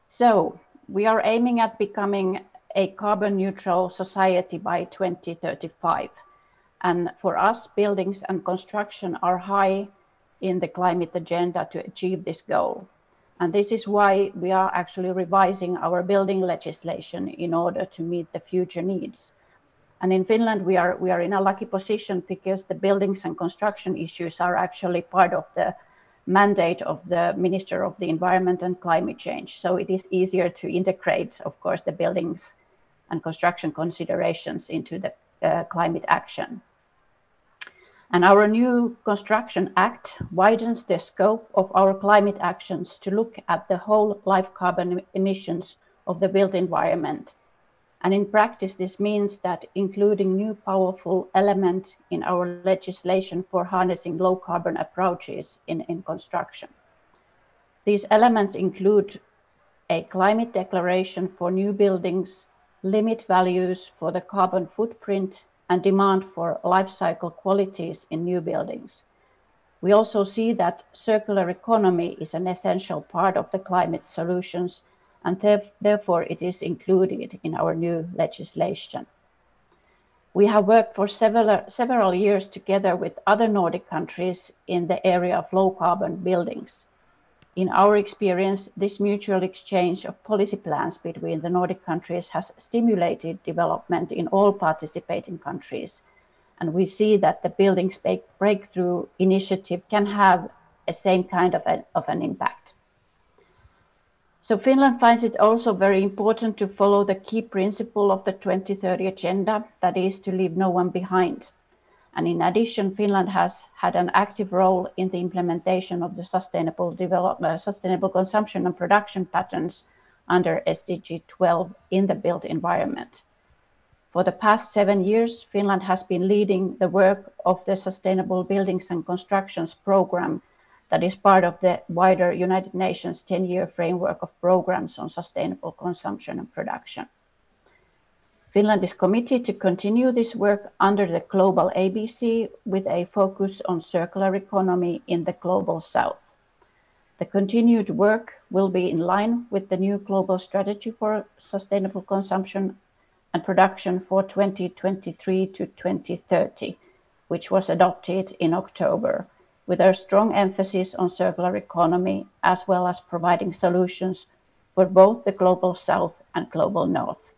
So we are aiming at becoming a carbon neutral society by 2035. And for us, buildings and construction are high in the climate agenda to achieve this goal. And this is why we are actually revising our building legislation in order to meet the future needs. And in Finland, we are in a lucky position because the buildings and construction issues are actually part of the mandate of the Minister of the Environment and Climate Change. So it is easier to integrate, of course, the buildings and construction considerations into the climate action. And our new Construction Act widens the scope of our climate actions to look at the whole life carbon emissions of the built environment. And in practice, this means that including new powerful element in our legislation for harnessing low carbon approaches in construction. These elements include a climate declaration for new buildings, limit values for the carbon footprint, and demand for life cycle qualities in new buildings. We also see that circular economy is an essential part of the climate solutions, and therefore it is included in our new legislation. We have worked for several years together with other Nordic countries in the area of low carbon buildings. In our experience, this mutual exchange of policy plans between the Nordic countries has stimulated development in all participating countries. And we see that the Buildings Breakthrough Initiative can have a same kind of an impact. So Finland finds it also very important to follow the key principle of the 2030 agenda, that is to leave no one behind. And in addition, Finland has had an active role in the implementation of the sustainable consumption and production patterns under SDG 12 in the built environment. For the past 7 years, Finland has been leading the work of the Sustainable Buildings and Constructions Program that is part of the wider United Nations 10-year framework of programs on sustainable consumption and production. Finland is committed to continue this work under the Global ABC with a focus on circular economy in the Global South. The continued work will be in line with the new global strategy for sustainable consumption and production for 2023 to 2030, which was adopted in October, with a strong emphasis on circular economy, as well as providing solutions for both the Global South and Global North.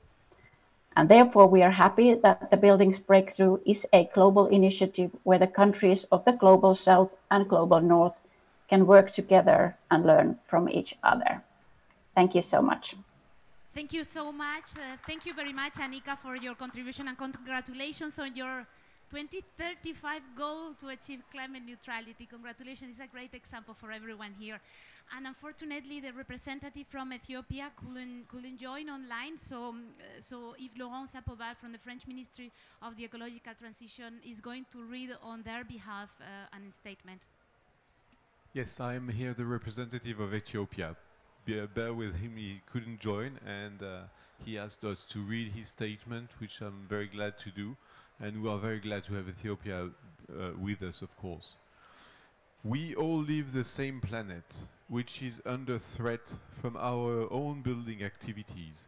And therefore, we are happy that the Buildings Breakthrough is a global initiative where the countries of the Global South and Global North can work together and learn from each other. Thank you so much. Thank you so much. Thank you very much, Annika, for your contribution, and congratulations on your 2035 goal to achieve climate neutrality. Congratulations, it's a great example for everyone here. And unfortunately, the representative from Ethiopia couldn't join online. So Yves Laurent Sapoval from the French Ministry of the Ecological Transition is going to read on their behalf a statement. Yes, I am here the representative of Ethiopia. Bear with him, he couldn't join, and he asked us to read his statement, which I'm very glad to do. And we are very glad to have Ethiopia with us, of course. We all live the same planet, which is under threat from our own building activities.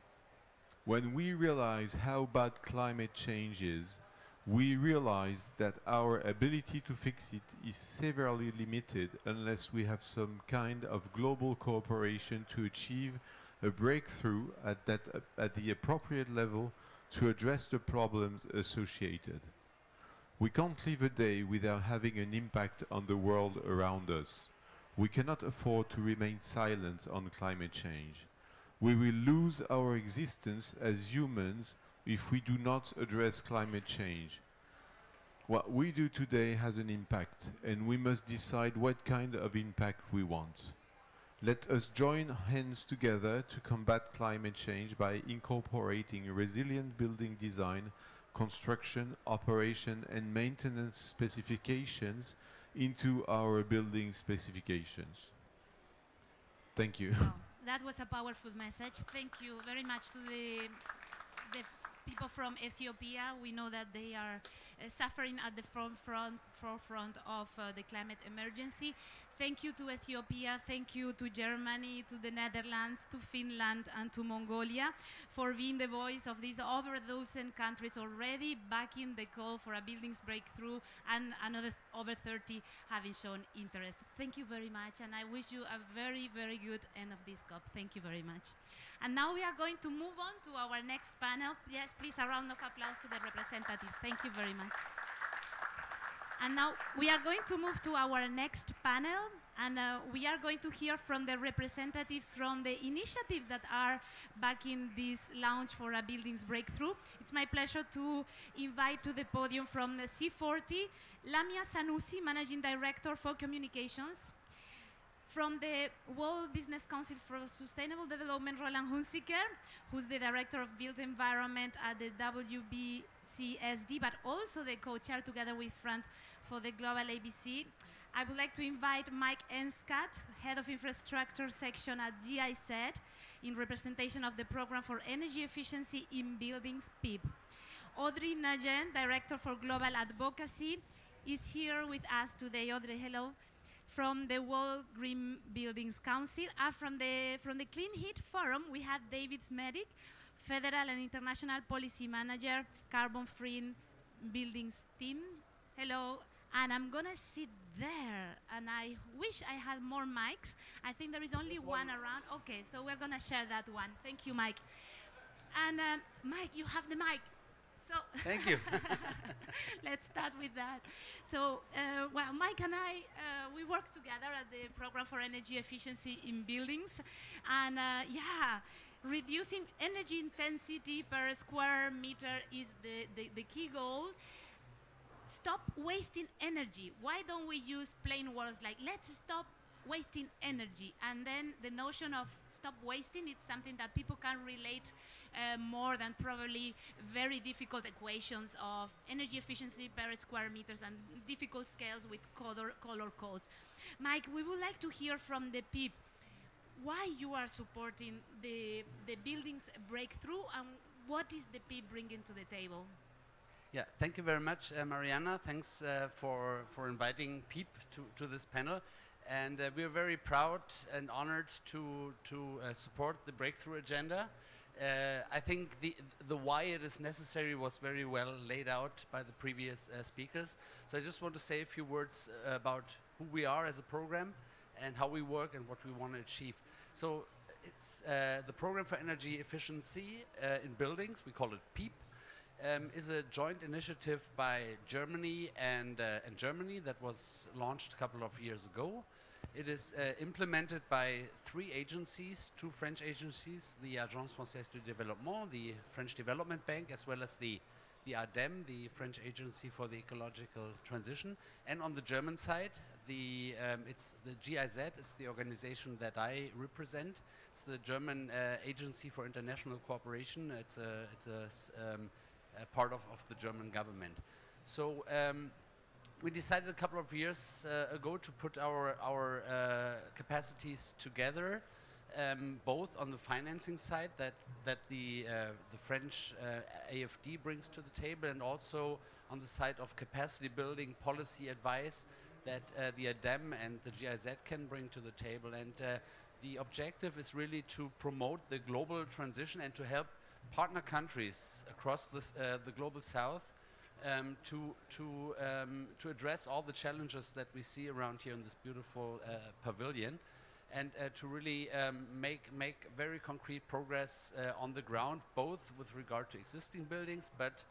When we realize how bad climate change is, we realize that our ability to fix it is severely limited unless we have some kind of global cooperation to achieve a breakthrough at the appropriate level to address the problems associated. We can't live a day without having an impact on the world around us. We cannot afford to remain silent on climate change. We will lose our existence as humans if we do not address climate change. What we do today has an impact, and we must decide what kind of impact we want. Let us join hands together to combat climate change by incorporating resilient building design, construction, operation, and maintenance specifications into our building specifications. Thank you. Wow, that was a powerful message. Thank you very much to the people from Ethiopia. We know that they are suffering at the forefront of the climate emergency. Thank you to Ethiopia, thank you to Germany, to the Netherlands, to Finland, and to Mongolia for being the voice of these over a dozen countries already backing the call for a buildings breakthrough, and another over 30 having shown interest. Thank you very much, and I wish you a very, very good end of this COP. Thank you very much. And now we are going to move on to our next panel. Yes, please, a round of applause to the representatives. Thank you very much. And now we are going to move to our next panel, and we are going to hear from the representatives from the initiatives that are backing this launch for a buildings breakthrough. It's my pleasure to invite to the podium from the C40, Lamia Sanusi, Managing Director for Communications. From the World Business Council for Sustainable Development, Roland Hunziker, who's the Director of Built Environment at the WBCSD, but also the co-chair together with Frank for the Global ABC. I would like to invite Mike Enskat, Head of Infrastructure Section at GIZ, in representation of the Program for Energy Efficiency in Buildings, PIB. Audrey Nugent, Director for Global Advocacy, is here with us today. Audrey, hello. From the World Green Buildings Council. From the Clean Heat Forum, we have David Smedic, Federal and International Policy Manager, Carbon Free Buildings Team. Hello, and I'm gonna sit there, and I wish I had more mics. I think there is only one around. Okay, so we're gonna share that one. Thank you, Mike. And Mike, you have the mic. So thank you. Let's start with that. So, well, Mike and I, we work together at the Program for Energy Efficiency in Buildings. And yeah, reducing energy intensity per square meter is the key goal. Stop wasting energy. Why don't we use plain words like, let's stop wasting energy? And then the notion of stop wasting, it's something that people can relate more than probably very difficult equations of energy efficiency per square meters and difficult scales with color codes. Mike, we would like to hear from the PIB why you are supporting the buildings breakthrough, and what is the PIB bringing to the table? Yeah, thank you very much, Mariana. Thanks for inviting PIB to this panel. And we're very proud and honored to support the breakthrough agenda. I think the why it is necessary was very well laid out by the previous speakers. So I just want to say a few words about who we are as a program and how we work and what we want to achieve. So it's the Program for Energy Efficiency in Buildings, we call it PEEP, is a joint initiative by Germany and Germany that was launched a couple of years ago. It is implemented by 3 agencies, 2 French agencies, the Agence Française du Développement, the French Development Bank, as well as the ADEME, the French Agency for the Ecological Transition. And on the German side, it's the GIZ, it's the organization that I represent. It's the German Agency for International Cooperation. It's a part of the German government. So we decided a couple of years ago to put our capacities together, both on the financing side that the French AFD brings to the table, and also on the side of capacity building policy advice that the ADEME and the GIZ can bring to the table. And the objective is really to promote the global transition and to help partner countries across the global south to address all the challenges that we see around here in this beautiful pavilion, and to really make very concrete progress on the ground, both with regard to existing buildings, but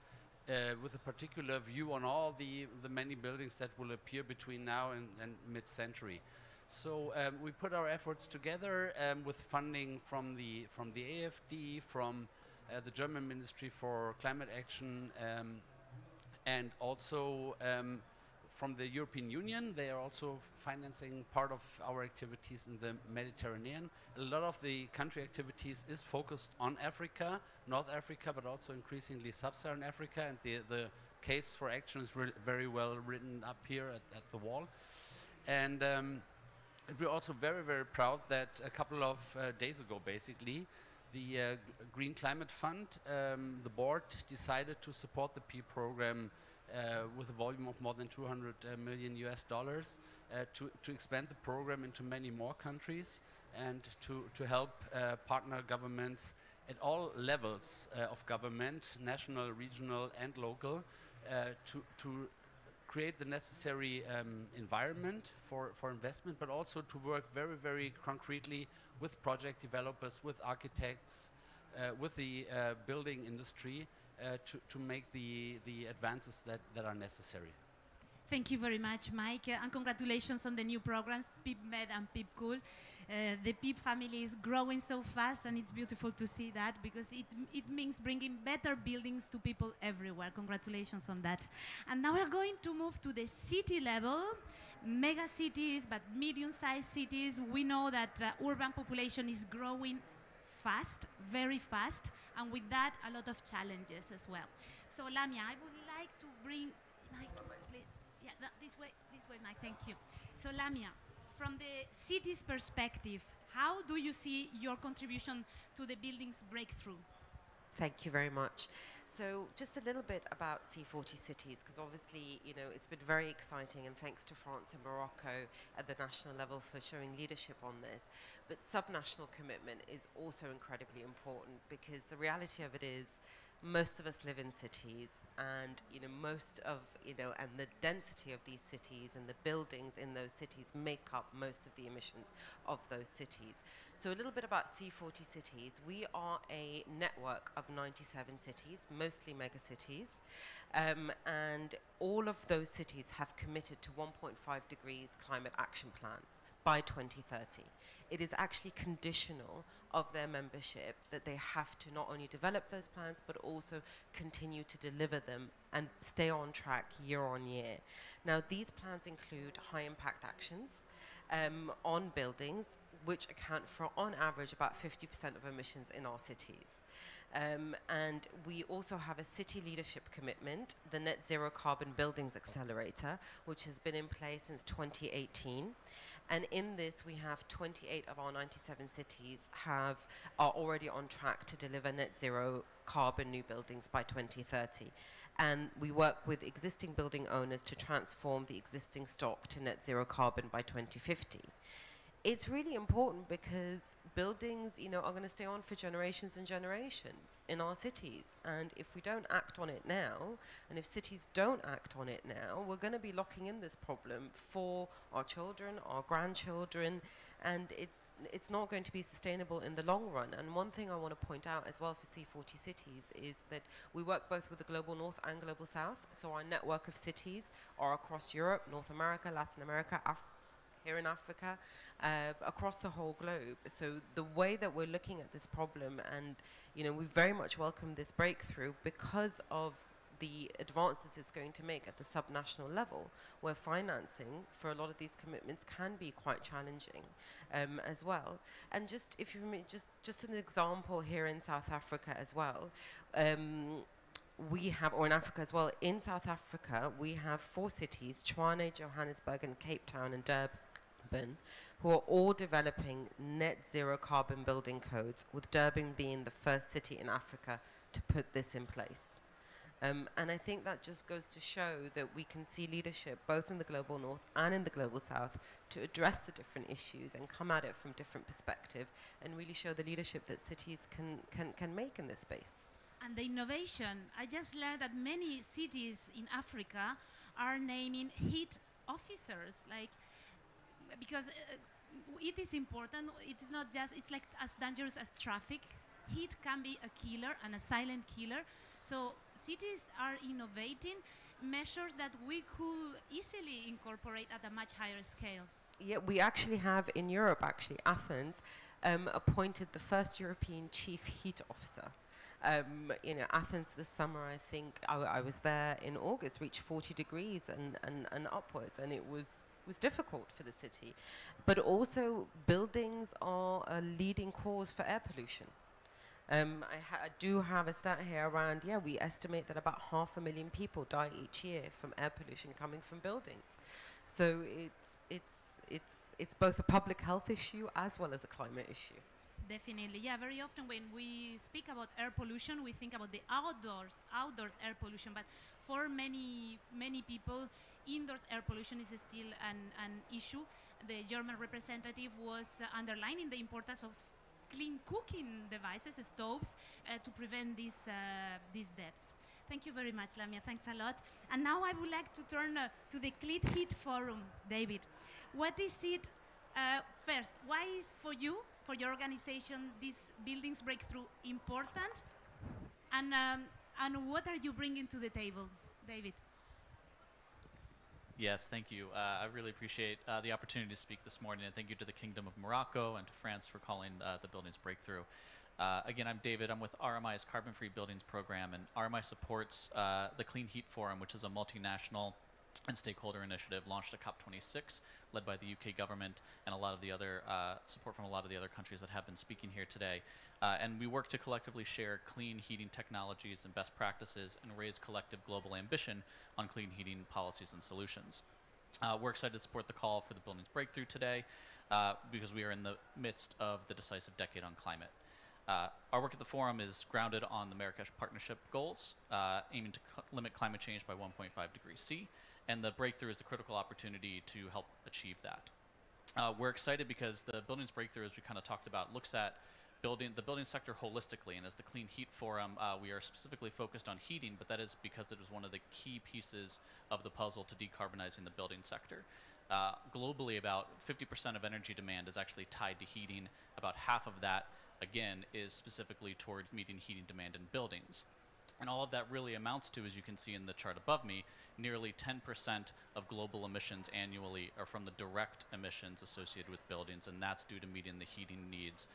with a particular view on all the many buildings that will appear between now and mid-century. So we put our efforts together with funding from the AFD, from the German Ministry for Climate Action, and also from the European Union. They are also financing part of our activities in the Mediterranean. A lot of the country activities is focused on Africa, North Africa, but also increasingly Sub-Saharan Africa, and the case for action is very well written up here at the wall. And we're also very, very proud that a couple of days ago, basically, the Green Climate Fund, the board decided to support the P program with a volume of more than 200 million US dollars to expand the program into many more countries, and to help partner governments at all levels of government, national, regional and local, to create the necessary environment for investment, but also to work very, very concretely with project developers, with architects, with the building industry to make the advances that are necessary. Thank you very much, Mike, and congratulations on the new programs, PIP-Med and PIP-Cool. The PIP family is growing so fast, and it's beautiful to see that, because it means bringing better buildings to people everywhere. Congratulations on that. And now we're going to move to the city level. Mega cities, but medium-sized cities. We know that urban population is growing fast, very fast, and with that, a lot of challenges as well. So, Lamia, I would like to bring Mike, please. Yeah, no, this way, Mike. Thank you. So, Lamia, from the city's perspective, how do you see your contribution to the building's breakthrough? Thank you very much. So just a little bit about C40 cities, because obviously, you know, it's been very exciting, and thanks to France and Morocco at the national level for showing leadership on this. But subnational commitment is also incredibly important, because the reality of it is most of us live in cities, and and the density of these cities and the buildings in those cities make up most of the emissions of those cities. So a little bit about C40 cities. We are a network of 97 cities, mostly mega cities, and all of those cities have committed to 1.5 degrees climate action plans by 2030. It is actually conditional of their membership that they have to not only develop those plans, but also continue to deliver them and stay on track year on year. Now, these plans include high impact actions on buildings, which account for, on average, about 50% of emissions in our cities. And we also have a city leadership commitment, the Net Zero Carbon Buildings Accelerator, which has been in place since 2018. And in this, we have 28 of our 97 cities are already on track to deliver net zero carbon new buildings by 2030. And we work with existing building owners to transform the existing stock to net zero carbon by 2050. It's really important because buildings, are going to stay on for generations and generations in our cities. And if we don't act on it now, and if cities don't act on it now, we're going to be locking in this problem for our children, our grandchildren, and it's not going to be sustainable in the long run. And one thing I want to point out as well for C40 cities is that we work both with the Global North and Global South. So our network of cities are across Europe, North America, Latin America, here in Africa, across the whole globe. So the way that we're looking at this problem, and we very much welcome this breakthrough because of the advances it's going to make at the subnational level, where financing for a lot of these commitments can be quite challenging as well. And just if you just an example here in South Africa as well, we have, or in Africa as well, in South Africa, we have 4 cities, Tshwane, Johannesburg, and Cape Town, and Durban, who are all developing net zero carbon building codes, with Durban being the first city in Africa to put this in place. And I think that just goes to show that we can see leadership both in the Global North and in the Global South to address the different issues and come at it from different perspectives and really show the leadership that cities can make in this space. And the innovation, I just learned that many cities in Africa are naming heat officers, like, because it is important. It is not just, it's like as dangerous as traffic. Heat can be a killer and a silent killer. So cities are innovating measures that we could easily incorporate at a much higher scale. Yeah, we actually have in Europe, actually, Athens appointed the first European chief heat officer. You know, Athens this summer, I think, I was there in August, reached 40 degrees and upwards, and it was difficult for the city. But also, buildings are a leading cause for air pollution. I do have a stat here around, yeah, we estimate that about 500,000 people die each year from air pollution coming from buildings. So it's both a public health issue as well as a climate issue. Definitely, yeah. Very often when we speak about air pollution, we think about the outdoors air pollution. But for many people, indoors air pollution is still an issue. The German representative was underlining the importance of clean cooking devices, stoves, to prevent these deaths. Thank you very much, Lamia. Thanks a lot. And now I would like to turn to the Clean Heat Forum, David. What is it? First, why is for you, for your organization, this buildings breakthrough important? And what are you bringing to the table, David? Yes, thank you. I really appreciate the opportunity to speak this morning, and thank you to the Kingdom of Morocco and to France for calling the Buildings Breakthrough. Again, I'm David. I'm with RMI's Carbon Free Buildings Program, and RMI supports the Clean Heat Forum, which is a multinational and stakeholder initiative launched at COP26, led by the UK government and a lot of the other support from a lot of the other countries that have been speaking here today. And we work to collectively share clean heating technologies and best practices and raise collective global ambition on clean heating policies and solutions. We're excited to support the call for the Buildings Breakthrough today because we are in the midst of the decisive decade on climate. Our work at the forum is grounded on the Marrakesh Partnership goals, aiming to limit climate change by 1.5 degrees C, and the breakthrough is a critical opportunity to help achieve that. We're excited because the Buildings Breakthrough, as we kind of talked about, looks at the building sector holistically, and as the Clean Heat Forum, we are specifically focused on heating, but that is because it is one of the key pieces of the puzzle to decarbonizing the building sector. Globally, about 50% of energy demand is actually tied to heating. About half of that, again, is specifically toward meeting heating demand in buildings. And all of that really amounts to, as you can see in the chart above me, nearly 10% of global emissions annually are from the direct emissions associated with buildings, and that's due to meeting the heating needs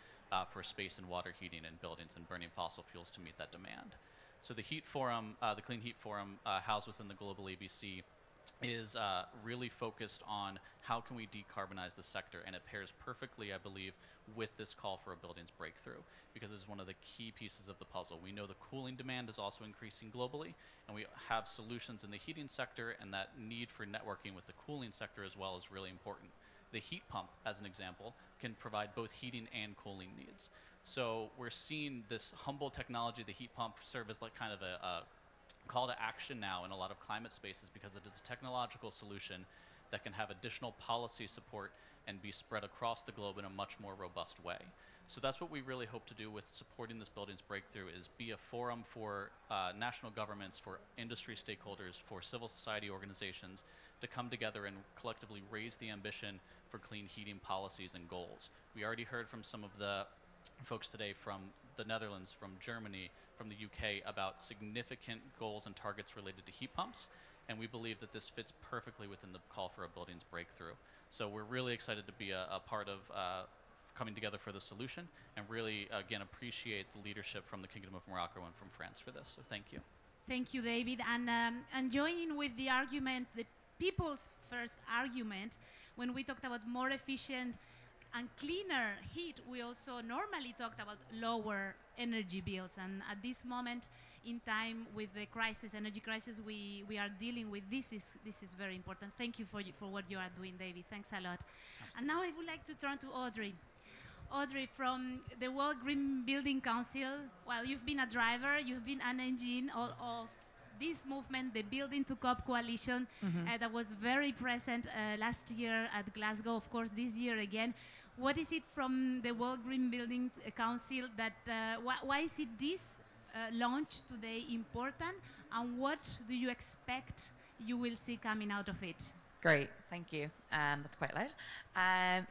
for space and water heating in buildings and burning fossil fuels to meet that demand. So the Heat Forum, the Clean Heat Forum, housed within the Global ABC, is really focused on how can we decarbonize the sector, and it pairs perfectly, I believe, with this call for a buildings breakthrough, because it's one of the key pieces of the puzzle. We know the cooling demand is also increasing globally, and we have solutions in the heating sector, and that need for networking with the cooling sector as well is really important. The heat pump, as an example, can provide both heating and cooling needs. So we're seeing this humble technology, the heat pump, serve as like kind of a call to action now in a lot of climate spaces, because it is a technological solution that can have additional policy support and be spread across the globe in a much more robust way. So that's what we really hope to do with supporting this buildings breakthrough, is be a forum for national governments, for industry stakeholders, for civil society organizations to come together and collectively raise the ambition for clean heating policies and goals. We already heard from some of the folks today from the Netherlands, from Germany, from the UK about significant goals and targets related to heat pumps, and we believe that this fits perfectly within the call for a buildings breakthrough. So we're really excited to be a part of coming together for the solution, and really, again, appreciate the leadership from the Kingdom of Morocco and from France for this. So thank you. Thank you, David. And joining with the argument, the people's first argument, when we talked about more efficient and cleaner heat, we also normally talked about lower energy bills. And at this moment in time, with the crisis, energy crisis we are dealing with, this is very important. Thank you for what you are doing, David. Thanks a lot. Absolutely. And now I would like to turn to Audrey. Audrey, from the World Green Building Council. Well, you've been a driver, you've been an engine of this movement, the Building to COP coalition, that was very present last year at Glasgow, of course, this year again. What is it from the World Green Building Council that, why is it this launch today important, and what do you expect you will see coming out of it? Great, thank you. That's quite loud.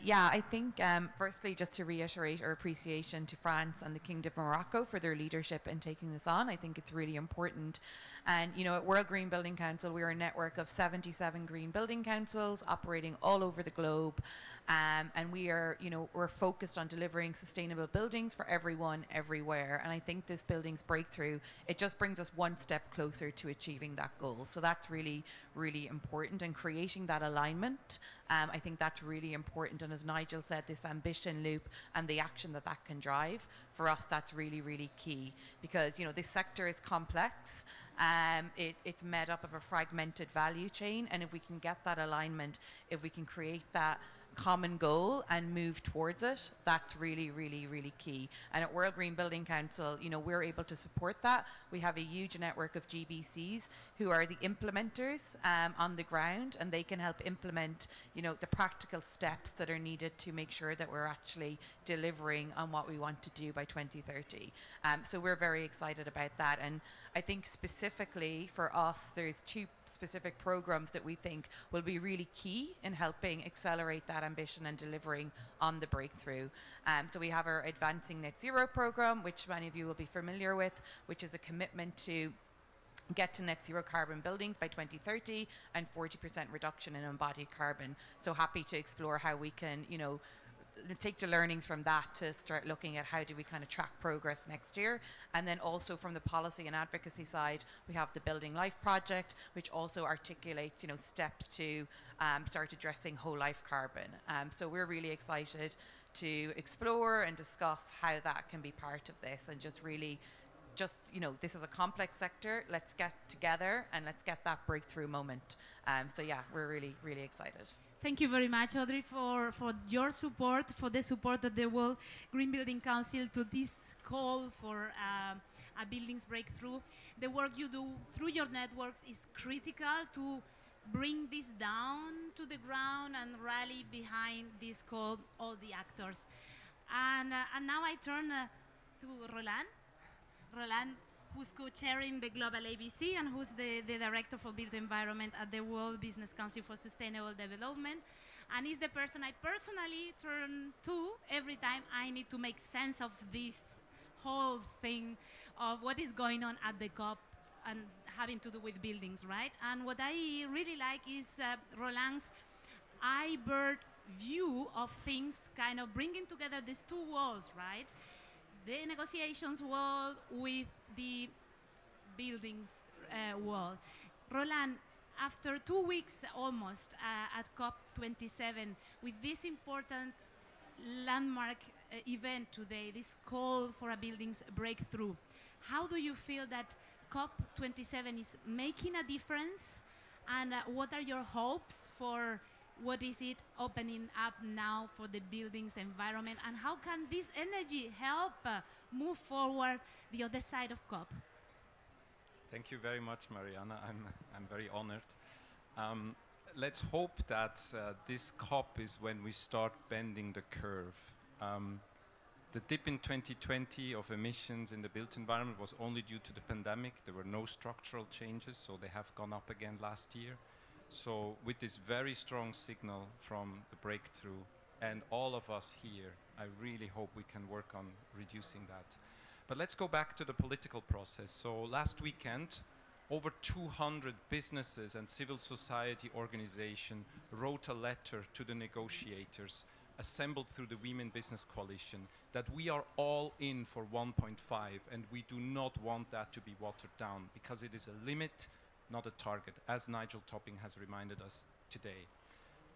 Yeah, I think firstly, just to reiterate our appreciation to France and the Kingdom of Morocco for their leadership in taking this on. I think it's really important. And, you know, at World Green Building Council, we're a network of 77 green building councils operating all over the globe. And we are, you know, we're focused on delivering sustainable buildings for everyone, everywhere. And I think this buildings breakthrough, it just brings us one step closer to achieving that goal. So that's really, really important. And creating that alignment, I think that's really important. And as Nigel said, this ambition loop and the action that that can drive, for us, that's really, really key. Because, you know, this sector is complex. It's made up of a fragmented value chain. And if we can get that alignment, if we can create that common goal and move towards it, that's really, really, really key. And at World Green Building Council, you know, we're able to support that. We have a huge network of GBCs who are the implementers on the ground, and they can help implement, you know, the practical steps that are needed to make sure that we're actually delivering on what we want to do by 2030. So we're very excited about that. And I think specifically for us, there's two specific programs that we think will be really key in helping accelerate that ambition and delivering on the breakthrough. So we have our Advancing Net Zero program, which many of you will be familiar with, which is a commitment to get to net zero carbon buildings by 2030 and 40% reduction in embodied carbon. So happy to explore how we can, you know, take the learnings from that to start looking at how do we kind of track progress next year. And then also from the policy and advocacy side, we have the Building Life project, which also articulates, you know, steps to start addressing whole life carbon. So we're really excited to explore and discuss how that can be part of this, and just really you know, this is a complex sector. Let's get together and let's get that breakthrough moment. So yeah, we're really, really excited. Thank you very much, Audrey, for your support, for the support of the World Green Building Council to this call for a buildings breakthrough. The work you do through your networks is critical to bring this down to the ground and rally behind this call, all the actors. And now I turn to Roland. Roland, who's co-chairing the Global ABC and who's the Director for Built Environment at the World Business Council for Sustainable Development. And is the person I personally turn to every time I need to make sense of this whole thing of what is going on at the COP and having to do with buildings, right? And what I really like is Roland's iBird view of things, kind of bringing together these two worlds, right? The negotiations world with the buildings world. Roland, after 2 weeks almost at COP27, with this important landmark event today, this call for a buildings breakthrough, how do you feel that COP27 is making a difference? And what are your hopes for what is it opening up now for the buildings environment, and how can this energy help move forward the other side of COP? Thank you very much, Mariana. I'm very honored. Let's hope that this COP is when we start bending the curve. The dip in 2020 of emissions in the built environment was only due to the pandemic. There were no structural changes, so they have gone up again last year. So with this very strong signal from the breakthrough and all of us here, I really hope we can work on reducing that. But let's go back to the political process. So last weekend, over 200 businesses and civil society organizations wrote a letter to the negotiators assembled through the Women Business Coalition that we are all in for 1.5, and we do not want that to be watered down because it is a limit, not a target, as Nigel Topping has reminded us today.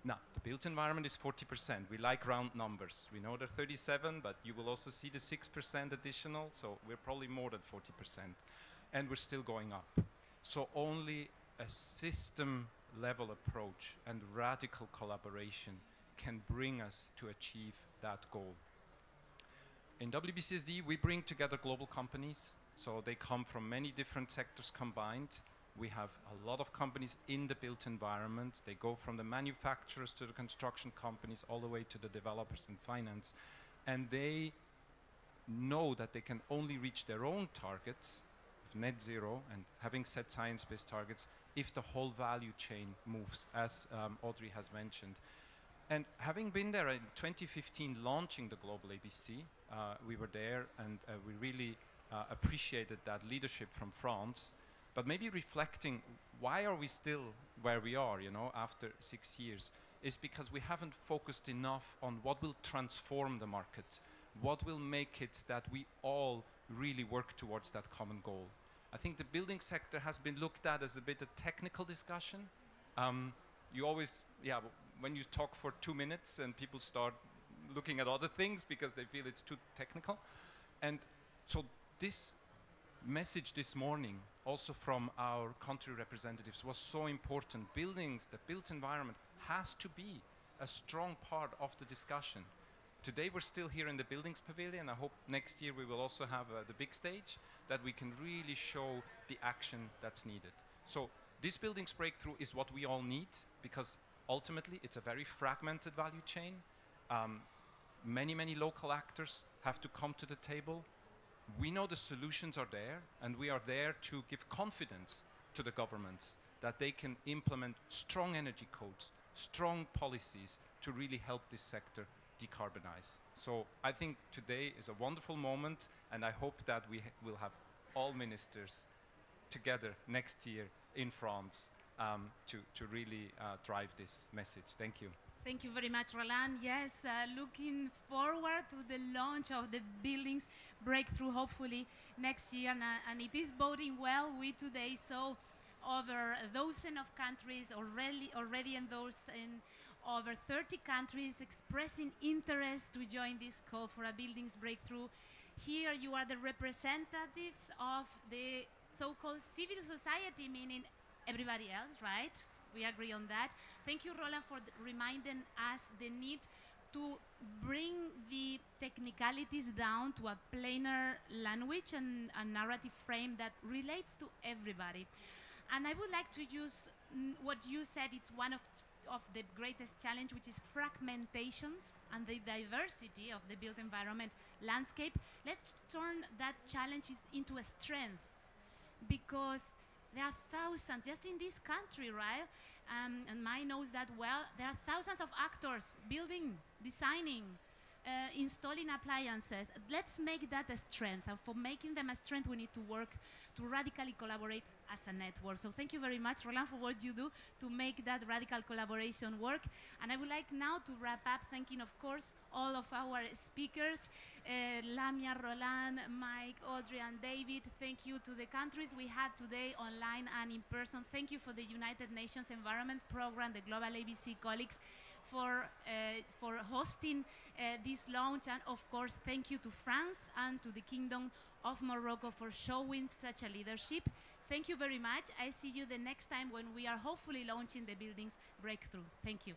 Now, the built environment is 40%. We like round numbers. We know they're 37, but you will also see the 6% additional, so we're probably more than 40%. And we're still going up. So only a system-level approach and radical collaboration can bring us to achieve that goal. In WBCSD, we bring together global companies, so they come from many different sectors combined. We have a lot of companies in the built environment. They go from the manufacturers to the construction companies all the way to the developers and finance. And they know that they can only reach their own targets of net zero and having set science-based targets if the whole value chain moves, as Audrey has mentioned. And having been there in 2015 launching the Global ABC, we were there and we really appreciated that leadership from France. But maybe reflecting, why are we still where we are, you know, after 6 years, is because we haven't focused enough on what will transform the market, what will make it that we all really work towards that common goal. I think the building sector has been looked at as a bit of technical discussion. You always, when you talk for 2 minutes and people start looking at other things because they feel it's too technical. And so this message this morning, also from our country representatives, was so important. Buildings, the built environment has to be a strong part of the discussion. Today we're still here in the Buildings Pavilion. I hope next year we will also have the big stage, that we can really show the action that's needed. So this buildings breakthrough is what we all need, because ultimately it's a very fragmented value chain. Many local actors have to come to the table. We know the solutions are there, and we are there to give confidence to the governments that they can implement strong energy codes, strong policies to really help this sector decarbonize. So I think today is a wonderful moment, and I hope that we will have all ministers together next year in France to really drive this message. Thank you. Thank you very much, Roland. Yes, looking forward to the launch of the buildings breakthrough, hopefully next year, and it is boding well. We today saw over a dozen of countries already endorsed in over 30 countries expressing interest to join this call for a buildings breakthrough. Here you are the representatives of the so-called civil society, meaning everybody else, right? We agree on that. Thank you, Roland, for reminding us the need to bring the technicalities down to a plainer language and a narrative frame that relates to everybody. And I would like to use what you said. It's one of the greatest challenge, which is fragmentations and the diversity of the built environment landscape. Let's turn that challenge into a strength, because there are thousands, just in this country, right? And Mai knows that well. There are thousands of actors building, designing, installing appliances. Let's make that a strength. And for making them a strength, we need to work to radically collaborate as a network. So thank you very much, Roland, for what you do to make that radical collaboration work. And I would like now to wrap up thanking, of course, all of our speakers, Lamia, Roland, Mike, Audrey, and David. Thank you to the countries we had today online and in person. Thank you for the United Nations Environment Programme, the Global ABC colleagues, for hosting this launch. And of course, thank you to France and to the Kingdom of Morocco for showing such a leadership. Thank you very much. I see you the next time when we are hopefully launching the buildings breakthrough. Thank you.